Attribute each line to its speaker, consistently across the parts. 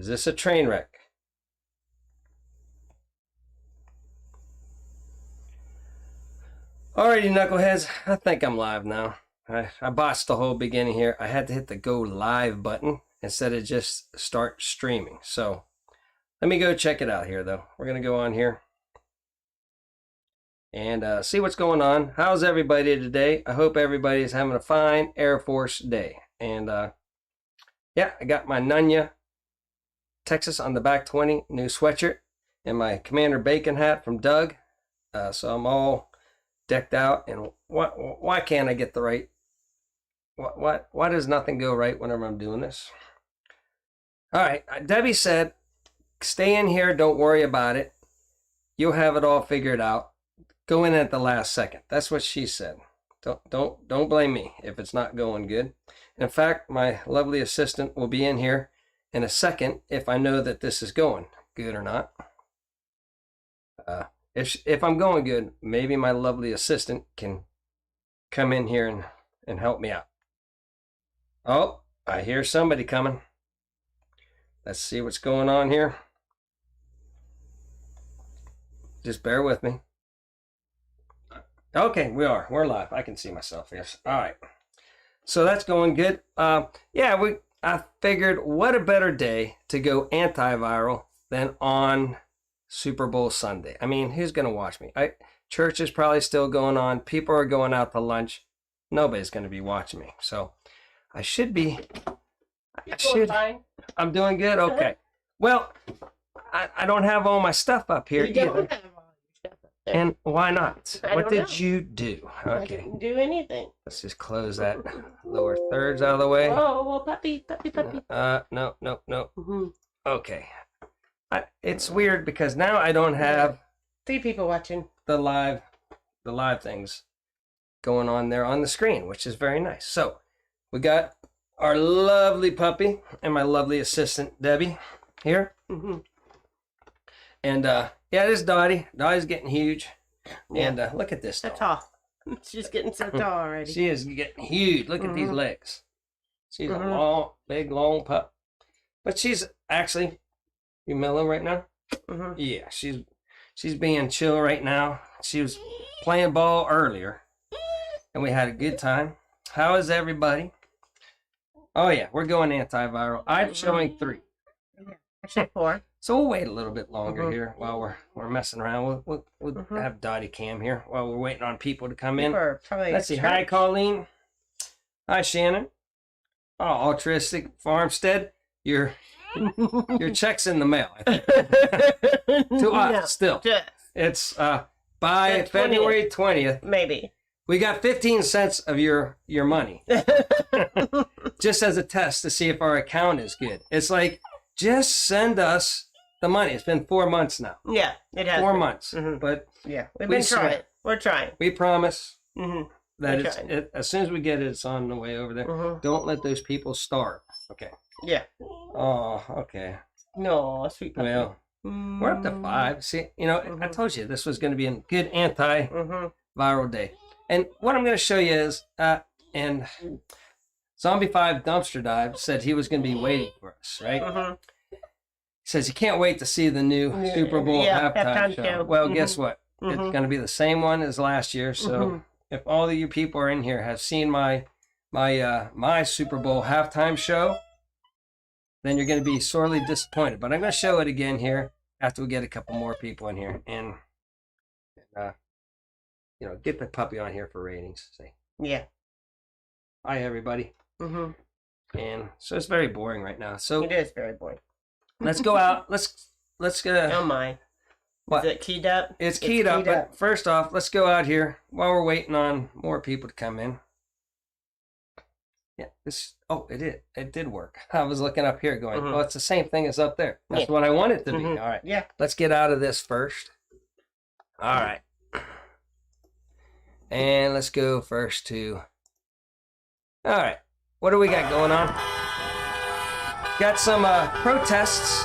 Speaker 1: Is this a train wreck? Alrighty, knuckleheads, I think I'm live now. I botched the whole beginning here. I had to hit the go live button instead of just start streaming. So let me go check it out here, though. We're going to go on here and see what's going on. How's everybody today? I hope everybody is having a fine Air Force day. And yeah, I got my Nunya Texas on the back 20 new sweatshirt and my Commander Bacon hat from Doug. So I'm all decked out. And why can't I get the right? Why does nothing go right whenever I'm doing this? All right, Debbie said, stay in here, don't worry about it. You'll have it all figured out. Go in at the last second. That's what she said. Don't blame me if it's not going good. In fact, my lovely assistant will be in here in a second if I know that this is going good or not. If I'm going good, maybe my lovely assistant can come in here and help me out. Oh, I hear somebody coming. Let's see what's going on here. Just bear with me. Okay, we're live. I can see myself. Yes. All right. So that's going good. Yeah, I figured what a better day to go antiviral than on Super Bowl Sunday. I mean, who's going to watch me? Church is probably still going on. People are going out to lunch. Nobody's going to be watching me. So I should be. Fine. I'm doing good? Okay. Well, I don't have all my stuff up here
Speaker 2: You don't
Speaker 1: either.
Speaker 2: have all your stuff up there.
Speaker 1: And why not?
Speaker 2: I
Speaker 1: What
Speaker 2: don't
Speaker 1: did
Speaker 2: know.
Speaker 1: you do?
Speaker 2: I
Speaker 1: Okay.
Speaker 2: didn't do anything.
Speaker 1: Let's just close that lower thirds out of the way.
Speaker 2: Oh, well, puppy.
Speaker 1: No.
Speaker 2: Mm-hmm.
Speaker 1: Okay. It's weird because now I don't have
Speaker 2: 3 people watching.
Speaker 1: the live things going on there on the screen, which is very nice. So we got our lovely puppy and my lovely assistant Debbie here.
Speaker 2: Mm-hmm.
Speaker 1: And yeah, this is Dottie. Dottie's getting huge.
Speaker 2: Yeah.
Speaker 1: And look at this
Speaker 2: So
Speaker 1: doll.
Speaker 2: tall. She's getting so tall already.
Speaker 1: She is getting huge. Look at these
Speaker 2: Mhm.
Speaker 1: legs. She's a
Speaker 2: Mhm.
Speaker 1: long pup. But she's actually, you mellow right now?
Speaker 2: Mm-hmm.
Speaker 1: Yeah, she's being chill right now. She was playing ball earlier, and we had a good time. How is everybody? Oh yeah, we're going antiviral. I'm showing 3,
Speaker 2: Actually 4.
Speaker 1: so we'll wait a little bit longer
Speaker 2: Mhm.
Speaker 1: here while we're messing around. We'll
Speaker 2: Mhm.
Speaker 1: have Dottie Cam here while we're waiting on people to come in.
Speaker 2: People are probably
Speaker 1: Let's see.
Speaker 2: at
Speaker 1: Hi,
Speaker 2: church.
Speaker 1: Colleen. Hi, Shannon. Oh, Altruistic Farmstead. Your check's in the mail. I think. To
Speaker 2: No,
Speaker 1: us, still.
Speaker 2: just
Speaker 1: It's by
Speaker 2: The 20th.
Speaker 1: February 20th.
Speaker 2: maybe.
Speaker 1: We got 15 cents of your money, just as a test to see if our account is good. It's like, just send us the money. It's been 4 months now.
Speaker 2: Yeah, it has
Speaker 1: 4
Speaker 2: been.
Speaker 1: months.
Speaker 2: Mhm.
Speaker 1: But
Speaker 2: Yeah, we've
Speaker 1: We
Speaker 2: been trying.
Speaker 1: swear.
Speaker 2: We're trying.
Speaker 1: we promise
Speaker 2: Mm-hmm.
Speaker 1: that
Speaker 2: We're
Speaker 1: it's
Speaker 2: trying.
Speaker 1: as soon as we get it, it's on the way over there.
Speaker 2: Mm-hmm.
Speaker 1: Don't let those people starve. Okay.
Speaker 2: Yeah.
Speaker 1: Oh, okay.
Speaker 2: No, sweet puppy.
Speaker 1: Well, we're up to 5. See, I
Speaker 2: Mhm.
Speaker 1: told you this was going to be a good anti-viral
Speaker 2: Mm-hmm.
Speaker 1: day. And what I'm going to show you is, and Zombie 5 Dumpster Dive said he was going to be waiting for us, right?
Speaker 2: Mm-hmm.
Speaker 1: He says he can't wait to see the new
Speaker 2: Yeah,
Speaker 1: Super Bowl
Speaker 2: yeah,
Speaker 1: halftime
Speaker 2: halftime
Speaker 1: show.
Speaker 2: show.
Speaker 1: Well,
Speaker 2: Mhm.
Speaker 1: guess what? It's
Speaker 2: Mhm.
Speaker 1: going to be the same one as last year. So
Speaker 2: Mhm.
Speaker 1: if all of you people are in here have seen my Super Bowl halftime show, then you're going to be sorely disappointed. But I'm going to show it again here after we get a couple more people in here and get the puppy on here for ratings. Say
Speaker 2: Yeah.
Speaker 1: hi, everybody.
Speaker 2: Mm-hmm.
Speaker 1: And so it's very boring right now. So
Speaker 2: It is very boring.
Speaker 1: let's go out. Let's go.
Speaker 2: Oh my.
Speaker 1: What?
Speaker 2: Is it keyed up?
Speaker 1: It's keyed up, but first off, let's go out here while we're waiting on more people to come in. Yeah, it did work. I was looking up here going,
Speaker 2: Mhm.
Speaker 1: well, it's the same thing as up there. That's
Speaker 2: Yeah.
Speaker 1: what I want it to be.
Speaker 2: Mhm.
Speaker 1: All right,
Speaker 2: Yeah.
Speaker 1: let's get out of this first. All right. And let's go first to, all right, what do we got going on? Got some protests,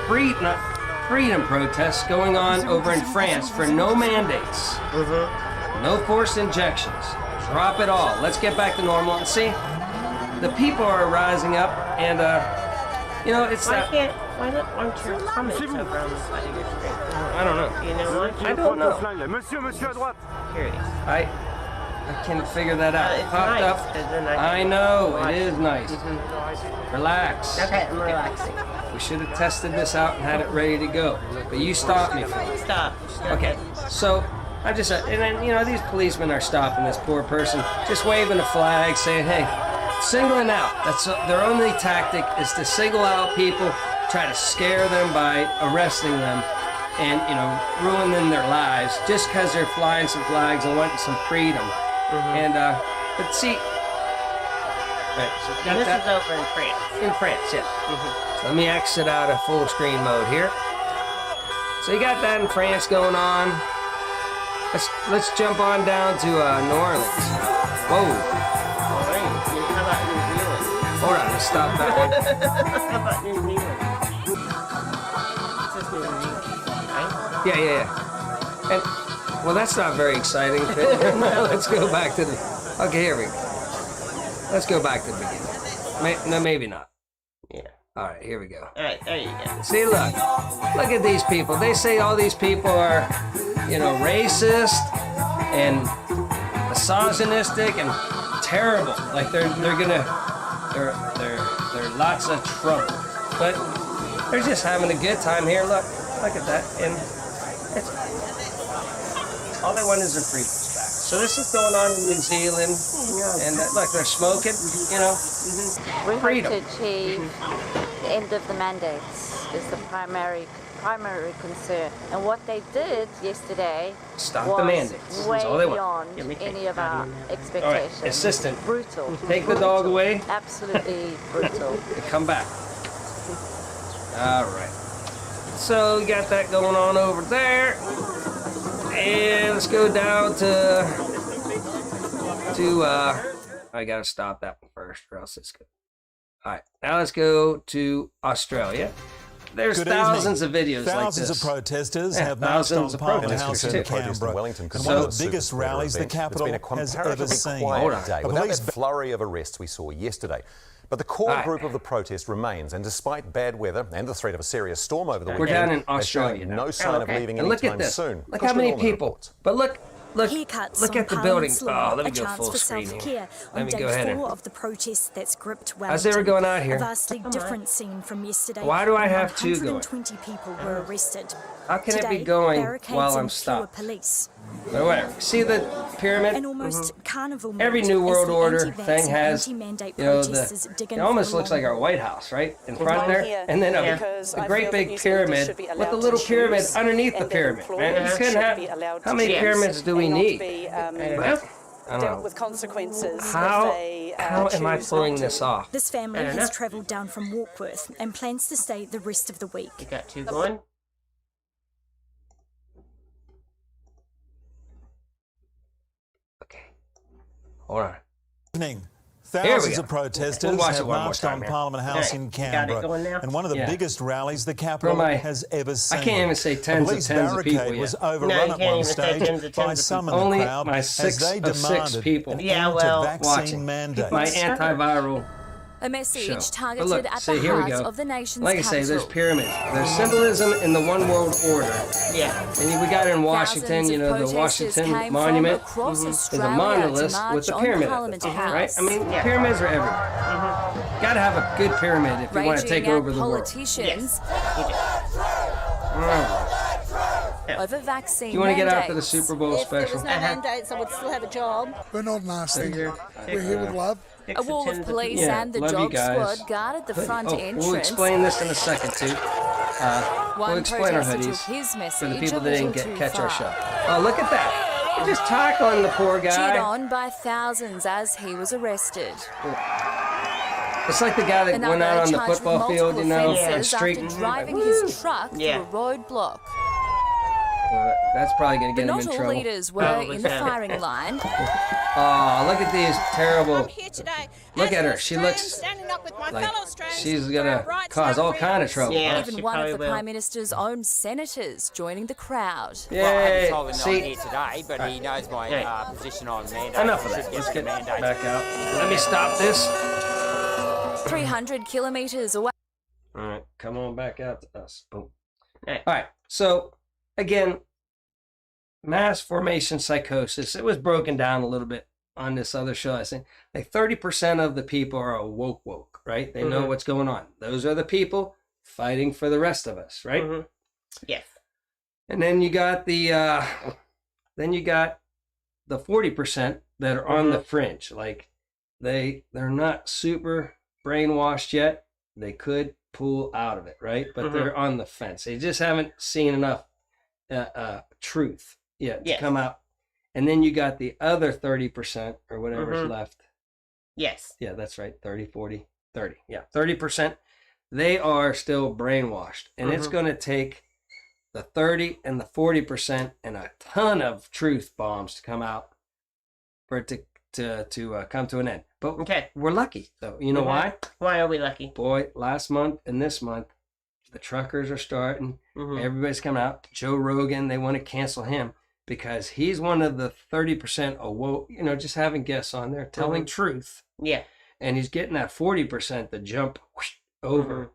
Speaker 1: freedom protests going on over in France for no mandates.
Speaker 2: Mm-hmm.
Speaker 1: No forced injections. Drop it all. Let's get back to normal and see. The people are rising up, and You know, it's that.
Speaker 2: Aren't your comments over on the side of your screen?
Speaker 1: I don't know.
Speaker 2: You know what?
Speaker 1: I don't know.
Speaker 2: Curious.
Speaker 1: I can't figure that out. It
Speaker 2: It's
Speaker 1: popped
Speaker 2: nice,
Speaker 1: up.
Speaker 2: 'cause then I
Speaker 1: I
Speaker 2: can
Speaker 1: know,
Speaker 2: watch
Speaker 1: it is nice. Relax.
Speaker 2: Okay, I'm relaxing.
Speaker 1: We should have tested this out and had it ready to go. But you stopped me from it.
Speaker 2: Stop.
Speaker 1: Okay, so I'm just, and then, you know, these policemen are stopping this poor person, just waving a flag, saying, hey, singling out. That's their only tactic is to single out people, try to scare them by arresting them, and, you know, ruining their lives just because they're flying some flags and wanting some freedom. And, but see, right, so got
Speaker 2: This
Speaker 1: that
Speaker 2: is over in France.
Speaker 1: in France, yeah. So let me exit out of full screen mode here. So you got that in France going on. Let's jump on down to New Orleans. Whoa,
Speaker 2: All right. How about New Zealand?
Speaker 1: hold on, let's stop that one.
Speaker 2: How about New Zealand? This is New Zealand, right?
Speaker 1: Yeah. And well, that's not very exciting. Let's go back to the. Okay, here we go. Let's go back to the beginning. No, maybe not.
Speaker 2: Yeah.
Speaker 1: All right, here we go.
Speaker 2: All right, there you go.
Speaker 1: See, look at these people. They say all these people are, you know, racist and misogynistic and terrible. Like they're lots of trouble, but they're just having a good time here. Look at that, and all they want is their freedoms back. So this is going on in New Zealand, and look, they're smoking. You know,
Speaker 3: We hope
Speaker 1: freedom.
Speaker 3: to achieve the end of the mandates is the primary concern. And what they did yesterday
Speaker 1: Stop
Speaker 3: was
Speaker 1: the mandates.
Speaker 3: way
Speaker 1: That's all they want.
Speaker 3: beyond
Speaker 2: Yeah, me too.
Speaker 3: any of our
Speaker 1: All right,
Speaker 3: expectations.
Speaker 1: assistant,
Speaker 3: Brutal.
Speaker 1: take the dog
Speaker 3: Brutal.
Speaker 1: away.
Speaker 3: Absolutely brutal.
Speaker 1: And come back. All right. So we got that going on over there, and let's go down to I gotta stop that one first, or else it's good. All right, now let's go to Australia. There's
Speaker 4: Good
Speaker 1: thousands
Speaker 4: evening.
Speaker 1: of videos like
Speaker 4: Thousands
Speaker 1: this.
Speaker 4: of protesters
Speaker 1: Yeah,
Speaker 4: have marched on
Speaker 1: thousands of
Speaker 4: Parliament
Speaker 1: protesters
Speaker 4: House in
Speaker 1: too.
Speaker 4: Canberra.
Speaker 5: Wellington
Speaker 4: And one of the
Speaker 5: Super
Speaker 4: biggest
Speaker 5: Spreader
Speaker 4: rallies the
Speaker 5: event.
Speaker 4: capital
Speaker 5: There's been a
Speaker 4: has ever
Speaker 5: comparatively
Speaker 4: seen.
Speaker 5: quiet
Speaker 1: Hold on.
Speaker 5: day
Speaker 4: A
Speaker 5: without
Speaker 4: police
Speaker 5: that flurry of arrests we saw yesterday. But the core
Speaker 1: Alright.
Speaker 5: group of the protest remains, and despite bad weather and the threat of a serious storm over the
Speaker 1: We're
Speaker 5: weekend,
Speaker 1: down in
Speaker 5: they're
Speaker 1: Australia
Speaker 5: showing
Speaker 1: now.
Speaker 5: no sign
Speaker 2: okay.
Speaker 5: of leaving
Speaker 1: And look at
Speaker 5: anytime
Speaker 1: this.
Speaker 5: soon.
Speaker 1: Look how
Speaker 5: Costa
Speaker 1: many
Speaker 5: Norman
Speaker 1: people.
Speaker 5: reports.
Speaker 1: But look
Speaker 6: Haircuts
Speaker 1: at the
Speaker 6: on
Speaker 1: building.
Speaker 6: Parliament's law,
Speaker 1: Oh, let me
Speaker 6: a
Speaker 1: go
Speaker 6: chance
Speaker 1: full
Speaker 6: for
Speaker 1: screen here.
Speaker 6: self-care
Speaker 1: Let
Speaker 6: on
Speaker 1: me
Speaker 6: day
Speaker 1: go ahead
Speaker 6: 4
Speaker 1: and-
Speaker 6: of the protest that's gripped Wellington.
Speaker 1: How's it going out here?
Speaker 6: A vastly different scene from yesterday.
Speaker 1: Why do I
Speaker 6: when
Speaker 1: have two going?
Speaker 6: 120 people were arrested.
Speaker 1: How can it be
Speaker 6: Today,
Speaker 1: going
Speaker 6: barricades
Speaker 1: while I'm
Speaker 6: and fewer
Speaker 1: stopped?
Speaker 6: police.
Speaker 1: But whatever. See the pyramid?
Speaker 6: An almost carnival mood
Speaker 1: Every New
Speaker 6: as
Speaker 1: World
Speaker 6: the
Speaker 1: Order
Speaker 6: anti-vax
Speaker 1: thing
Speaker 6: and
Speaker 1: has,
Speaker 6: anti-mandate
Speaker 1: you know,
Speaker 6: protesters dig
Speaker 1: it
Speaker 6: in
Speaker 1: almost
Speaker 6: for a
Speaker 1: looks like
Speaker 6: long
Speaker 1: our White House, right? In front
Speaker 7: I'm
Speaker 1: there.
Speaker 7: here
Speaker 1: And then
Speaker 7: because
Speaker 1: a
Speaker 7: I
Speaker 1: great
Speaker 7: feel that
Speaker 1: big
Speaker 7: New Zealanders
Speaker 1: pyramid
Speaker 7: should be
Speaker 1: with
Speaker 7: allowed
Speaker 1: a little
Speaker 7: to
Speaker 1: pyramid
Speaker 7: choose,
Speaker 1: underneath the
Speaker 7: and their
Speaker 1: pyramid. Man,
Speaker 7: employees
Speaker 1: you couldn't
Speaker 7: should
Speaker 1: have,
Speaker 7: be allowed
Speaker 1: how
Speaker 7: to
Speaker 1: many
Speaker 7: choose
Speaker 1: pyramids do we
Speaker 7: and not
Speaker 1: need?
Speaker 7: be,
Speaker 1: Well, I don't
Speaker 7: dealt
Speaker 1: know.
Speaker 7: with consequences
Speaker 1: How
Speaker 7: if they
Speaker 1: am I
Speaker 7: choose
Speaker 1: pulling
Speaker 7: not to.
Speaker 1: this off?
Speaker 6: This family
Speaker 2: I don't
Speaker 6: has
Speaker 2: know.
Speaker 6: travelled down from Warkworth and plans to stay the rest of the week.
Speaker 2: You got two going?
Speaker 1: Okay. Hold on.
Speaker 4: Evening.
Speaker 1: we
Speaker 4: Thousands
Speaker 1: go.
Speaker 4: of protesters
Speaker 1: We'll watch it
Speaker 4: have
Speaker 1: one more
Speaker 4: marched
Speaker 1: time
Speaker 4: on
Speaker 1: here.
Speaker 4: Parliament House
Speaker 2: Alright,
Speaker 4: in
Speaker 2: you got it
Speaker 4: Canberra,
Speaker 2: going now?
Speaker 4: and one of the
Speaker 1: Yeah.
Speaker 4: biggest rallies the capital
Speaker 1: my-
Speaker 4: has ever seen.
Speaker 1: I can't even say
Speaker 4: A
Speaker 1: tens
Speaker 4: police
Speaker 1: of tens of people
Speaker 4: barricade
Speaker 1: yet.
Speaker 4: was
Speaker 2: No,
Speaker 4: overrun
Speaker 2: you
Speaker 4: at
Speaker 2: can't
Speaker 4: one
Speaker 2: even say
Speaker 4: stage
Speaker 2: tens of
Speaker 4: by
Speaker 2: tens of
Speaker 4: some in
Speaker 2: people.
Speaker 1: Only
Speaker 4: the crowd
Speaker 1: my
Speaker 4: as
Speaker 1: six
Speaker 4: they
Speaker 1: of six
Speaker 4: demanded
Speaker 1: people.
Speaker 4: an
Speaker 2: Yeah,
Speaker 4: end
Speaker 2: well,
Speaker 4: to
Speaker 1: watching.
Speaker 4: vaccine mandates.
Speaker 1: My antiviral
Speaker 8: A message
Speaker 1: show.
Speaker 8: targeted
Speaker 1: But look,
Speaker 8: at
Speaker 1: see,
Speaker 8: the
Speaker 1: here we
Speaker 8: heart
Speaker 1: go.
Speaker 8: of the nation's
Speaker 1: Like I say, there's
Speaker 8: capital.
Speaker 1: pyramids. There's symbolism in the one world order.
Speaker 2: Yeah.
Speaker 1: And we got in Washington,
Speaker 8: Thousands
Speaker 1: you
Speaker 8: of
Speaker 1: know, the
Speaker 8: protesters
Speaker 1: Washington
Speaker 8: came
Speaker 1: Monument
Speaker 8: from across
Speaker 1: is a
Speaker 8: Australia
Speaker 1: monolith
Speaker 8: to march
Speaker 1: with the
Speaker 8: on
Speaker 1: pyramid at the
Speaker 8: Parliament
Speaker 1: top,
Speaker 8: House.
Speaker 1: right? I mean,
Speaker 2: Yeah.
Speaker 1: pyramids are everywhere. Got to have a good pyramid if you want to take
Speaker 8: Raging
Speaker 1: over
Speaker 8: at
Speaker 1: the world.
Speaker 8: politicians
Speaker 2: You do.
Speaker 8: over vaccine
Speaker 1: You want to get out to the
Speaker 8: mandates.
Speaker 1: Super Bowl
Speaker 7: If there
Speaker 1: special?
Speaker 7: was no mandates, I would still have a job.
Speaker 9: We're not nasty.
Speaker 2: Figure-
Speaker 9: We're here with love.
Speaker 2: Six
Speaker 8: A wall
Speaker 2: tens
Speaker 8: of police
Speaker 1: Yeah,
Speaker 8: and the
Speaker 1: love you
Speaker 8: job
Speaker 1: guys.
Speaker 8: squad guarded the front
Speaker 1: Oh,
Speaker 8: entrance.
Speaker 1: we'll explain this in a second too. We'll
Speaker 8: One
Speaker 1: explain our
Speaker 8: protester
Speaker 1: hoodies
Speaker 8: took his
Speaker 1: for
Speaker 8: message
Speaker 1: the people
Speaker 8: a
Speaker 1: that didn't
Speaker 8: little too
Speaker 1: catch our
Speaker 8: far.
Speaker 1: show. Oh, look at that! They're just tackling the poor
Speaker 8: Cheered
Speaker 1: guy.
Speaker 8: on by thousands as he was arrested.
Speaker 1: It's like the guy that
Speaker 8: Another
Speaker 1: went out on the
Speaker 8: charged
Speaker 1: football
Speaker 8: with
Speaker 1: field, you know,
Speaker 8: multiple
Speaker 1: and
Speaker 8: offences
Speaker 1: street.
Speaker 8: after driving his truck
Speaker 2: Yeah.
Speaker 8: through a roadblock.
Speaker 1: That's probably going to
Speaker 8: But
Speaker 1: get him
Speaker 8: not
Speaker 1: in
Speaker 8: all
Speaker 1: trouble.
Speaker 8: leaders were
Speaker 2: Probably
Speaker 8: in the
Speaker 2: so.
Speaker 8: firing line.
Speaker 1: Oh, look at these terrible.
Speaker 7: Here today.
Speaker 1: Look at her. She looks like she's going to cause all kind of trouble.
Speaker 2: Yeah.
Speaker 8: Even
Speaker 2: she
Speaker 8: one of
Speaker 2: probably
Speaker 8: the
Speaker 2: will.
Speaker 8: Prime Minister's own senators joining the crowd.
Speaker 1: Yay!
Speaker 10: told him that I'm
Speaker 1: See,
Speaker 10: here today, but he knows my
Speaker 2: Yeah.
Speaker 10: position on mandate.
Speaker 1: enough of
Speaker 10: Should
Speaker 1: that.
Speaker 10: get
Speaker 1: Let's
Speaker 10: the
Speaker 1: get
Speaker 10: mandate.
Speaker 1: back out. Let me stop this.
Speaker 8: 300 kilometres away.
Speaker 1: come on back out to us. Boom.
Speaker 2: Right.
Speaker 1: All right. So again, mass formation psychosis. It was broken down a little bit on this other show. I think like 30% of the people are woke, right? They know what's going on. Those are the people fighting for the rest of us, right?
Speaker 2: Yes.
Speaker 1: And then you got the 40% that are on the fringe. Like they're not super brainwashed yet. They could pull out of it, right? But they're on the fence. They just haven't seen enough truth yet to come out. And then you got the other 30% or whatever's left.
Speaker 2: Yes.
Speaker 1: Yeah, that's right. 30, 40, 30. Yeah, 30%. They are still brainwashed. And it's going to take the 30 and the 40% and a ton of truth bombs to come out for it to come to an end. But we're lucky, though. You know why?
Speaker 2: Why are we lucky?
Speaker 1: Boy, last month and this month, the truckers are starting. Everybody's coming out. Joe Rogan, they want to cancel him because he's one of the 30% awoke, just having guests on there telling truth.
Speaker 2: Yeah.
Speaker 1: And he's getting that 40% to jump over.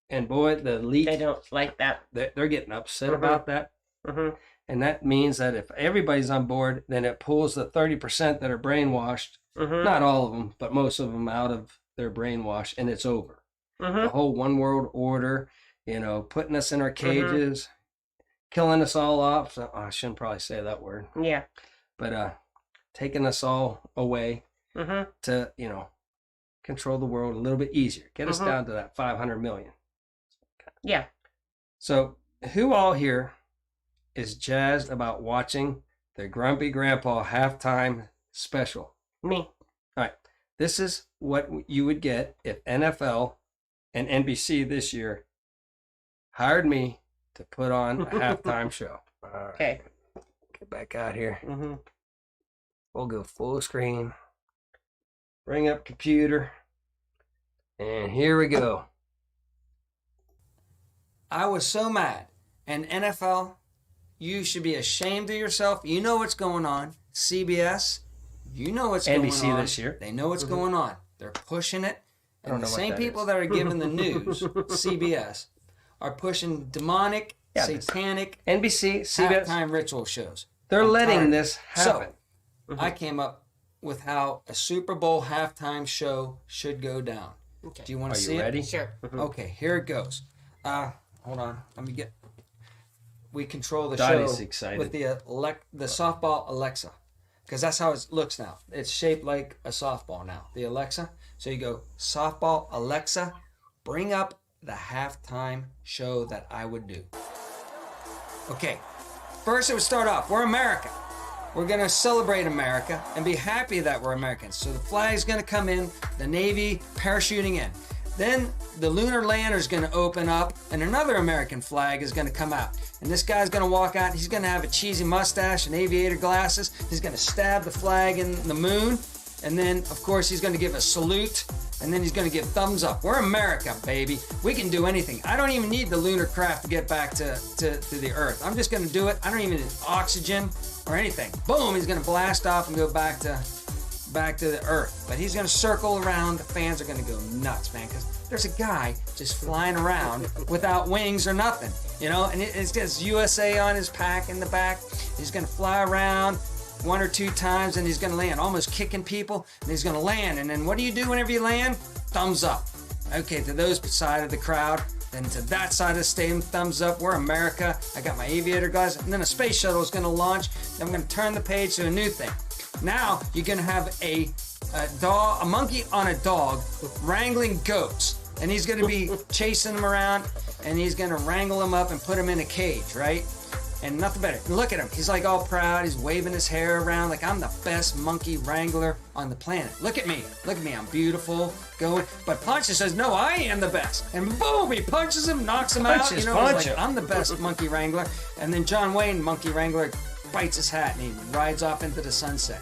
Speaker 1: And boy, the elite,
Speaker 2: they don't like that.
Speaker 1: They're getting upset about that. And that means that if everybody's on board, then it pulls the 30% that are brainwashed, not all of them, but most of them out of their brainwash, and it's over. The whole one world order, putting us in our cages, killing us all off. So, I shouldn't probably say that word.
Speaker 2: Yeah.
Speaker 1: But taking us all away to, control the world a little bit easier. Get us down to that 500 million.
Speaker 2: Yeah.
Speaker 1: So who all here is jazzed about watching the Grumpy Grandpa halftime special?
Speaker 2: Me.
Speaker 1: All right. This is what you would get if NFL and NBC this year hired me to put on a halftime show. All right.
Speaker 2: Okay.
Speaker 1: Get back out here. We'll go full screen. Bring up computer. And here we go. I was so mad. And NFL, you should be ashamed of yourself. You know what's going on. CBS, you know what's going on. NBC this year. They know what's going on. They're pushing it.
Speaker 2: don't
Speaker 1: And the
Speaker 2: know what
Speaker 1: same
Speaker 2: that
Speaker 1: people
Speaker 2: is.
Speaker 1: that are giving the news, CBS, are pushing demonic, satanic,
Speaker 2: NBC, CBS.
Speaker 1: halftime ritual shows. They're letting this happen. So, I came up with how a Super Bowl halftime show should go down.
Speaker 2: Okay.
Speaker 1: Do you want
Speaker 2: Are
Speaker 1: to
Speaker 2: you
Speaker 1: see
Speaker 2: ready?
Speaker 1: it?
Speaker 2: Sure.
Speaker 1: Okay, here it goes. Hold on. Let me get. We control the
Speaker 2: Dottie's
Speaker 1: show
Speaker 2: excited.
Speaker 1: with the softball Alexa, because that's how it looks now. It's shaped like a softball now. The Alexa. So you go softball Alexa, bring up the halftime show that I would do. Okay, first it would start off. We're America. We're going to celebrate America and be happy that we're Americans. So the flag's going to come in, the Navy parachuting in. Then the lunar lander is going to open up and another American flag is going to come out. And this guy's going to walk out. He's going to have a cheesy mustache and aviator glasses. He's going to stab the flag in the moon. And then, of course, he's going to give a salute. And then he's going to give thumbs up. We're America, baby. We can do anything. I don't even need the lunar craft to get back to the Earth. I'm just going to do it. I don't even need oxygen or anything. Boom, he's going to blast off and go back to the Earth. But he's going to circle around. The fans are going to go nuts, man, because there's a guy just flying around without wings or nothing, and it's just USA on his pack in the back. He's going to fly around one or two times and he's going to land, almost kicking people, and he's going to land. And then what do you do whenever you land? Thumbs up. Okay, to those side of the crowd. Then to that side of the stadium, thumbs up. We're America. I got my aviator guys. And then a space shuttle is going to launch. Then I'm going to turn the page to a new thing. Now you're going to have a monkey on a dog wrangling goats. And he's going to be chasing them around, and he's going to wrangle them up and put them in a cage, right? And nothing better. Look at him. He's like all proud. He's waving his hair around like I'm the best monkey wrangler on the planet. Look at me. Look at me. I'm beautiful. Going. But Puncher says, no, I am the best. And boom, he punches him, knocks him out.
Speaker 2: Punches
Speaker 1: He's
Speaker 2: Puncher.
Speaker 1: like, I'm the best monkey wrangler. And then John Wayne, monkey wrangler, bites his hat and he rides off into the sunset.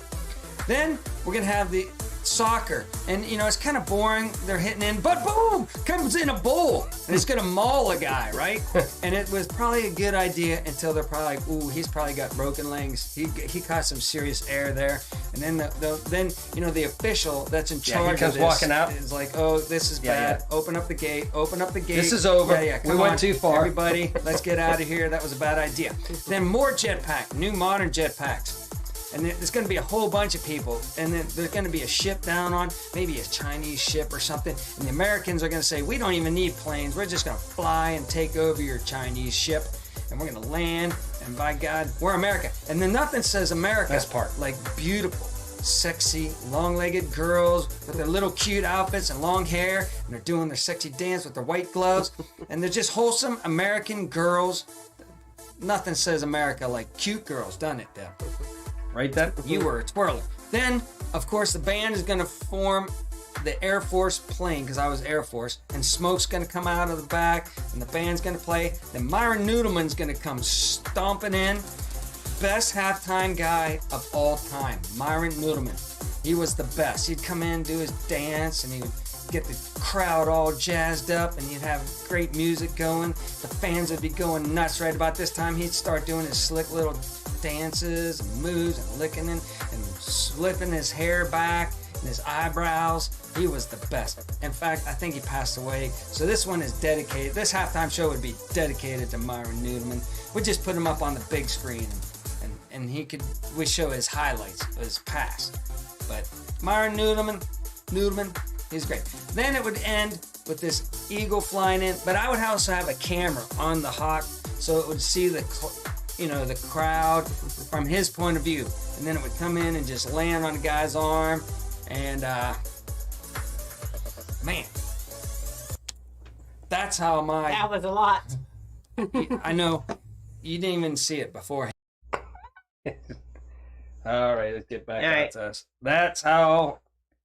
Speaker 1: Then we're going to have the
Speaker 11: soccer, and it's kind of boring. They're hitting in, but boom, comes in a bull, and it's gonna maul a guy, right? And it was probably a good idea until they're probably like, ooh, he's probably got broken legs. He caught some serious air there, and then the official that's in charge
Speaker 1: he comes
Speaker 11: of this
Speaker 1: walking out.
Speaker 11: is like, oh, this is bad. Open up the gate. Open up the gate.
Speaker 1: This is over.
Speaker 11: Yeah,
Speaker 1: We
Speaker 11: come
Speaker 1: went
Speaker 11: on,
Speaker 1: too far.
Speaker 11: Everybody, let's get out of here. That was a bad idea. Then more jetpack, new modern jetpacks. And there's going to be a whole bunch of people, and then there's going to be a ship down on, maybe a Chinese ship or something, and the Americans are going to say, we don't even need planes, we're just going to fly and take over your Chinese ship, and we're going to land, and by God, we're America. And then nothing says America
Speaker 1: Best part.
Speaker 11: like beautiful, sexy, long-legged girls with their little cute outfits and long hair, and they're doing their sexy dance with their white gloves, and they're just wholesome American girls. Nothing says America like cute girls, doesn't it, Deb?
Speaker 1: Right, then?
Speaker 11: You were a twirler. Then, of course, the band is going to form the Air Force plane, because I was Air Force, and smoke's going to come out of the back, and the band's going to play. Then Myron Noodleman's going to come stomping in. Best halftime guy of all time, Myron Noodleman. He was the best. He'd come in, do his dance, and he would get the crowd all jazzed up, and he'd have great music going. The fans would be going nuts right about this time. He'd start doing his slick little dances and moves and licking and slipping his hair back and his eyebrows. He was the best. In fact, I think he passed away. So this one is dedicated. This halftime show would be dedicated to Myron Noodleman. We just put him up on the big screen, and we show his highlights of his past. But Myron Noodleman, he's great. Then it would end with this eagle flying in, but I would also have a camera on the Hawk so it would see the crowd from his point of view, and then it would come in and just land on the guy's arm, and man, that's how
Speaker 2: That was a lot.
Speaker 11: I know you didn't even see it beforehand.
Speaker 1: All right, let's get back
Speaker 2: All right.
Speaker 1: to us. That's how.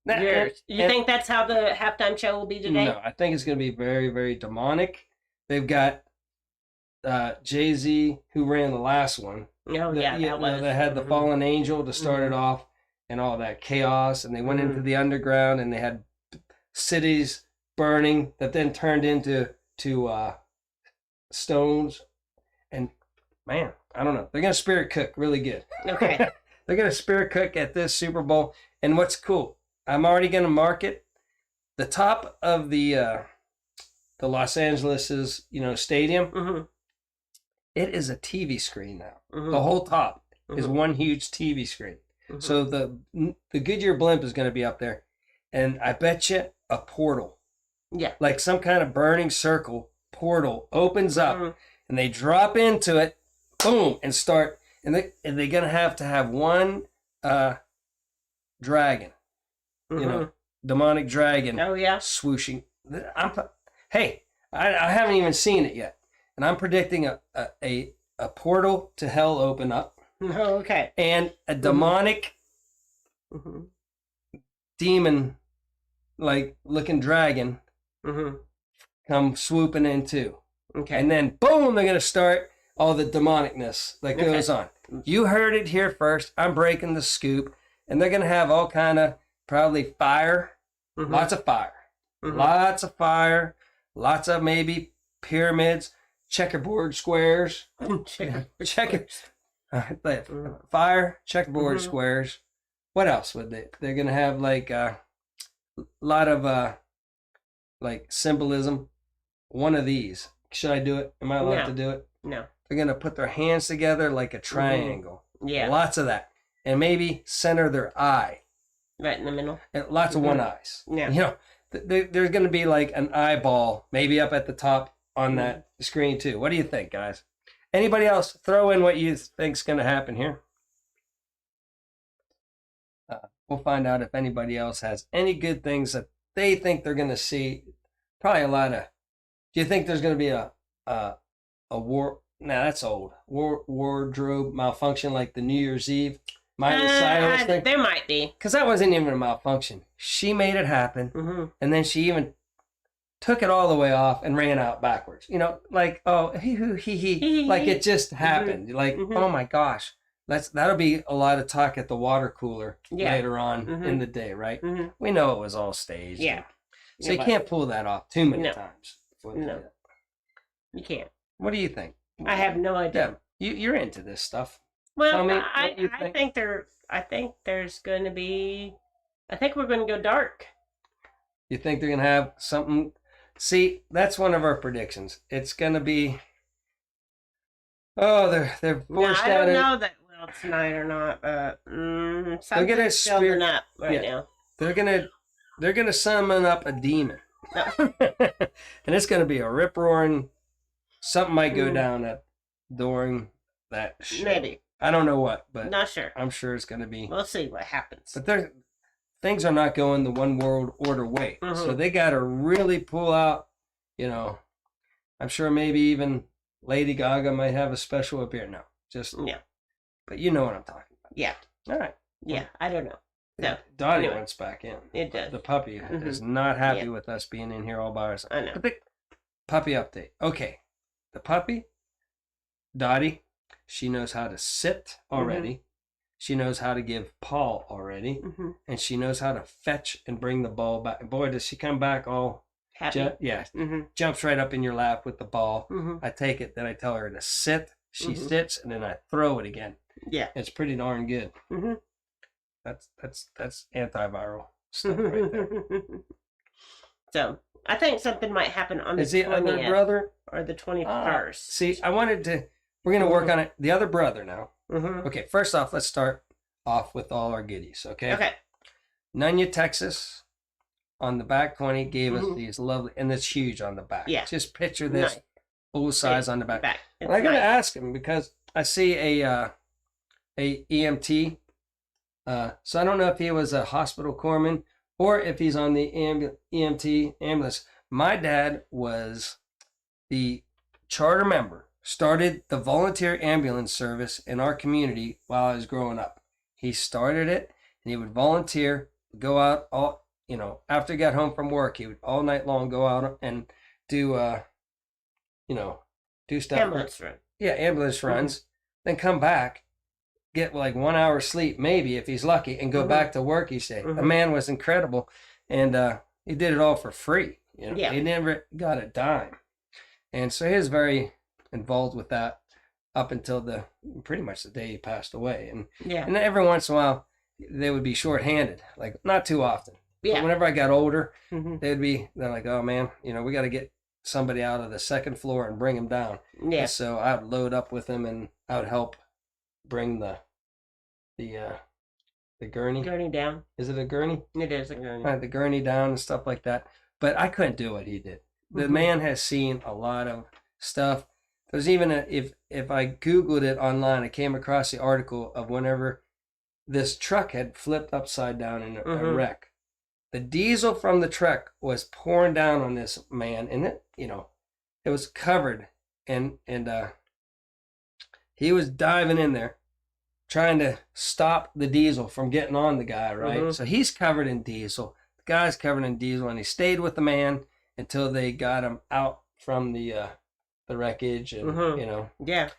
Speaker 2: You think that's how the halftime show will be today?
Speaker 1: No, I think it's going to be very, very demonic. They've got Jay-Z, who ran the last one.
Speaker 2: Oh, yeah, that was.
Speaker 1: They had the Fallen Angel to start it off, and all that chaos, and they went into the underground, and they had cities burning that then turned into stones. And man, I don't know. They're going to spirit cook really good.
Speaker 2: Okay.
Speaker 1: They're going to spirit cook at this Super Bowl. And what's cool, I'm already going to market the top of the Los Angeles's, stadium. It is a TV screen now. The whole top is one huge TV screen. So the Goodyear blimp is going to be up there, and I bet you a portal, like some kind of burning circle portal, opens up, and they drop into it, boom, and start. And they're going to have one dragon, demonic dragon.
Speaker 2: Oh yeah,
Speaker 1: swooshing. Hey, I haven't even seen it yet, and I'm predicting a portal to hell open up.
Speaker 2: Oh, okay.
Speaker 1: And a demonic demon like looking dragon come swooping in too.
Speaker 2: Okay.
Speaker 1: And then boom, they're gonna start all the demonicness that goes on. You heard it here first. I'm breaking the scoop. And they're gonna have all kind of probably fire, lots of fire, lots of fire, lots of maybe pyramids, checkerboard squares, fire, checkerboard squares. What else would they? They're gonna have like a lot of like symbolism. One of these. Should I do it? Am I allowed to do it?
Speaker 2: No.
Speaker 1: They're gonna put their hands together like a triangle.
Speaker 2: Yeah.
Speaker 1: Lots of that. And maybe center their eye.
Speaker 2: Right in the middle.
Speaker 1: And lots of one eyes.
Speaker 2: Yeah.
Speaker 1: There's going to be like an eyeball maybe up at the top on that screen too. What do you think, guys? Anybody else? Throw in what you think's going to happen here. We'll find out if anybody else has any good things that they think they're going to see. Probably a lot of. Do you think there's going to be a war? Nah, that's old. Wardrobe malfunction like the New Year's Eve. Miley Cyrus thing?
Speaker 2: There might be.
Speaker 1: Because that wasn't even a malfunction. She made it happen. And then she even took it all the way off and ran out backwards. Like, oh, he. Like it just happened. Like, oh my gosh. that'll be a lot of talk at the water cooler
Speaker 2: Yeah.
Speaker 1: later on
Speaker 2: Mhm.
Speaker 1: in the day, right?
Speaker 2: Mhm.
Speaker 1: We know it was all staged.
Speaker 2: Yeah.
Speaker 1: So you
Speaker 2: but
Speaker 1: can't pull that off too many
Speaker 2: No.
Speaker 1: times. before they do
Speaker 2: No.
Speaker 1: that.
Speaker 2: You can't.
Speaker 1: What do you think?
Speaker 2: I have no idea.
Speaker 1: Yeah, you're into this stuff.
Speaker 2: Well,
Speaker 1: Tell me
Speaker 2: I
Speaker 1: what you
Speaker 2: I
Speaker 1: think.
Speaker 2: think there's going to be. I think we're going to go dark.
Speaker 1: You think they're gonna have something? See, that's one of our predictions. It's gonna be. Oh, they're
Speaker 2: Now,
Speaker 1: forced
Speaker 2: I
Speaker 1: out.
Speaker 2: don't know that will tonight or not, but something's building
Speaker 1: spirit-
Speaker 2: up right
Speaker 1: yeah.
Speaker 2: now.
Speaker 1: They're gonna summon up a demon, and it's gonna be a rip roaring. Something might go
Speaker 2: Mm.
Speaker 1: down during that show.
Speaker 2: Maybe.
Speaker 1: I don't know what, but
Speaker 2: Not sure.
Speaker 1: I'm sure it's gonna be.
Speaker 2: We'll see what happens.
Speaker 1: But things are not going the one world order way. So
Speaker 2: Mhm.
Speaker 1: they got to really pull out, I'm sure maybe even Lady Gaga might have a special appearance. No, just,
Speaker 2: Yeah.
Speaker 1: but you know what I'm talking about.
Speaker 2: Yeah.
Speaker 1: All right.
Speaker 2: Yeah. I don't know. So
Speaker 1: Dottie
Speaker 2: anyway.
Speaker 1: wants back in.
Speaker 2: it does.
Speaker 1: The puppy
Speaker 2: Mhm.
Speaker 1: is not happy
Speaker 2: Yeah.
Speaker 1: with us being in here all by ourselves.
Speaker 2: I know.
Speaker 1: But the puppy update. Okay. The puppy, Dottie, she knows how to sit already. She knows how to give paw already.
Speaker 2: Mm-hmm.
Speaker 1: And she knows how to fetch and bring the ball back. Boy, does she come back all
Speaker 2: Happy.
Speaker 1: yeah,
Speaker 2: Mm-hmm.
Speaker 1: jumps right up in your lap with the ball.
Speaker 2: Mm-hmm.
Speaker 1: I take it, then I tell her to sit. She
Speaker 2: Mhm.
Speaker 1: sits, and then I throw it again.
Speaker 2: Yeah.
Speaker 1: It's pretty darn good.
Speaker 2: Mm-hmm.
Speaker 1: That's antiviral stuff right there.
Speaker 2: So I think something might happen on the
Speaker 1: Is the other
Speaker 2: 20th
Speaker 1: brother?
Speaker 2: or the 21st.
Speaker 1: See, I wanted to. We're gonna work on it. The other brother now.
Speaker 2: Mm-hmm.
Speaker 1: Okay, first off, let's start off with all our goodies. Okay.
Speaker 2: Okay.
Speaker 1: Nunya, Texas, on the back 20 gave us
Speaker 2: Mhm.
Speaker 1: these lovely, and it's huge on the back.
Speaker 2: Yeah.
Speaker 1: Just picture this
Speaker 2: Nice.
Speaker 1: full size on the back.
Speaker 2: Back. It's
Speaker 1: And I gotta
Speaker 2: nice.
Speaker 1: ask him because I see a EMT. So I don't know if he was a hospital corpsman or if he's on the EMT ambulance. My dad was the charter member, started the volunteer ambulance service in our community while I was growing up. He started it and he would volunteer, go out all, after he got home from work, he would all night long go out and do, do stuff.
Speaker 2: Ambulance run.
Speaker 1: Yeah, ambulance runs, then come back, get like 1 hour sleep, maybe if he's lucky, and go
Speaker 2: Mhm.
Speaker 1: back to work each day. The
Speaker 2: Mhm.
Speaker 1: man was incredible, and he did it all for free.
Speaker 2: Yeah.
Speaker 1: He never got a dime, and so he was very involved with that up until pretty much the day he passed away. And
Speaker 2: Yeah.
Speaker 1: and then every once in a while, they would be shorthanded, like not too often. But
Speaker 2: Yeah.
Speaker 1: whenever I got older,
Speaker 2: Mm-hmm.
Speaker 1: they're like, oh man, we got to get somebody out of the second floor and bring him down.
Speaker 2: Yeah.
Speaker 1: And so I would load up with him and I would help bring the gurney.
Speaker 2: Gurney down.
Speaker 1: Is it a gurney?
Speaker 2: It is a gurney.
Speaker 1: The gurney down and stuff like that. But I couldn't do what he did. The
Speaker 2: Mhm.
Speaker 1: man has seen a lot of stuff. There's even if I Googled it online, I came across the article of whenever this truck had flipped upside down in a
Speaker 2: Mhm.
Speaker 1: wreck. The diesel from the truck was pouring down on this man, and it was covered, and he was diving in there, trying to stop the diesel from getting on the guy, right?
Speaker 2: Mhm.
Speaker 1: So he's covered in diesel. The guy's covered in diesel, and he stayed with the man until they got him out from the wreckage, and
Speaker 2: Mhm. Yeah.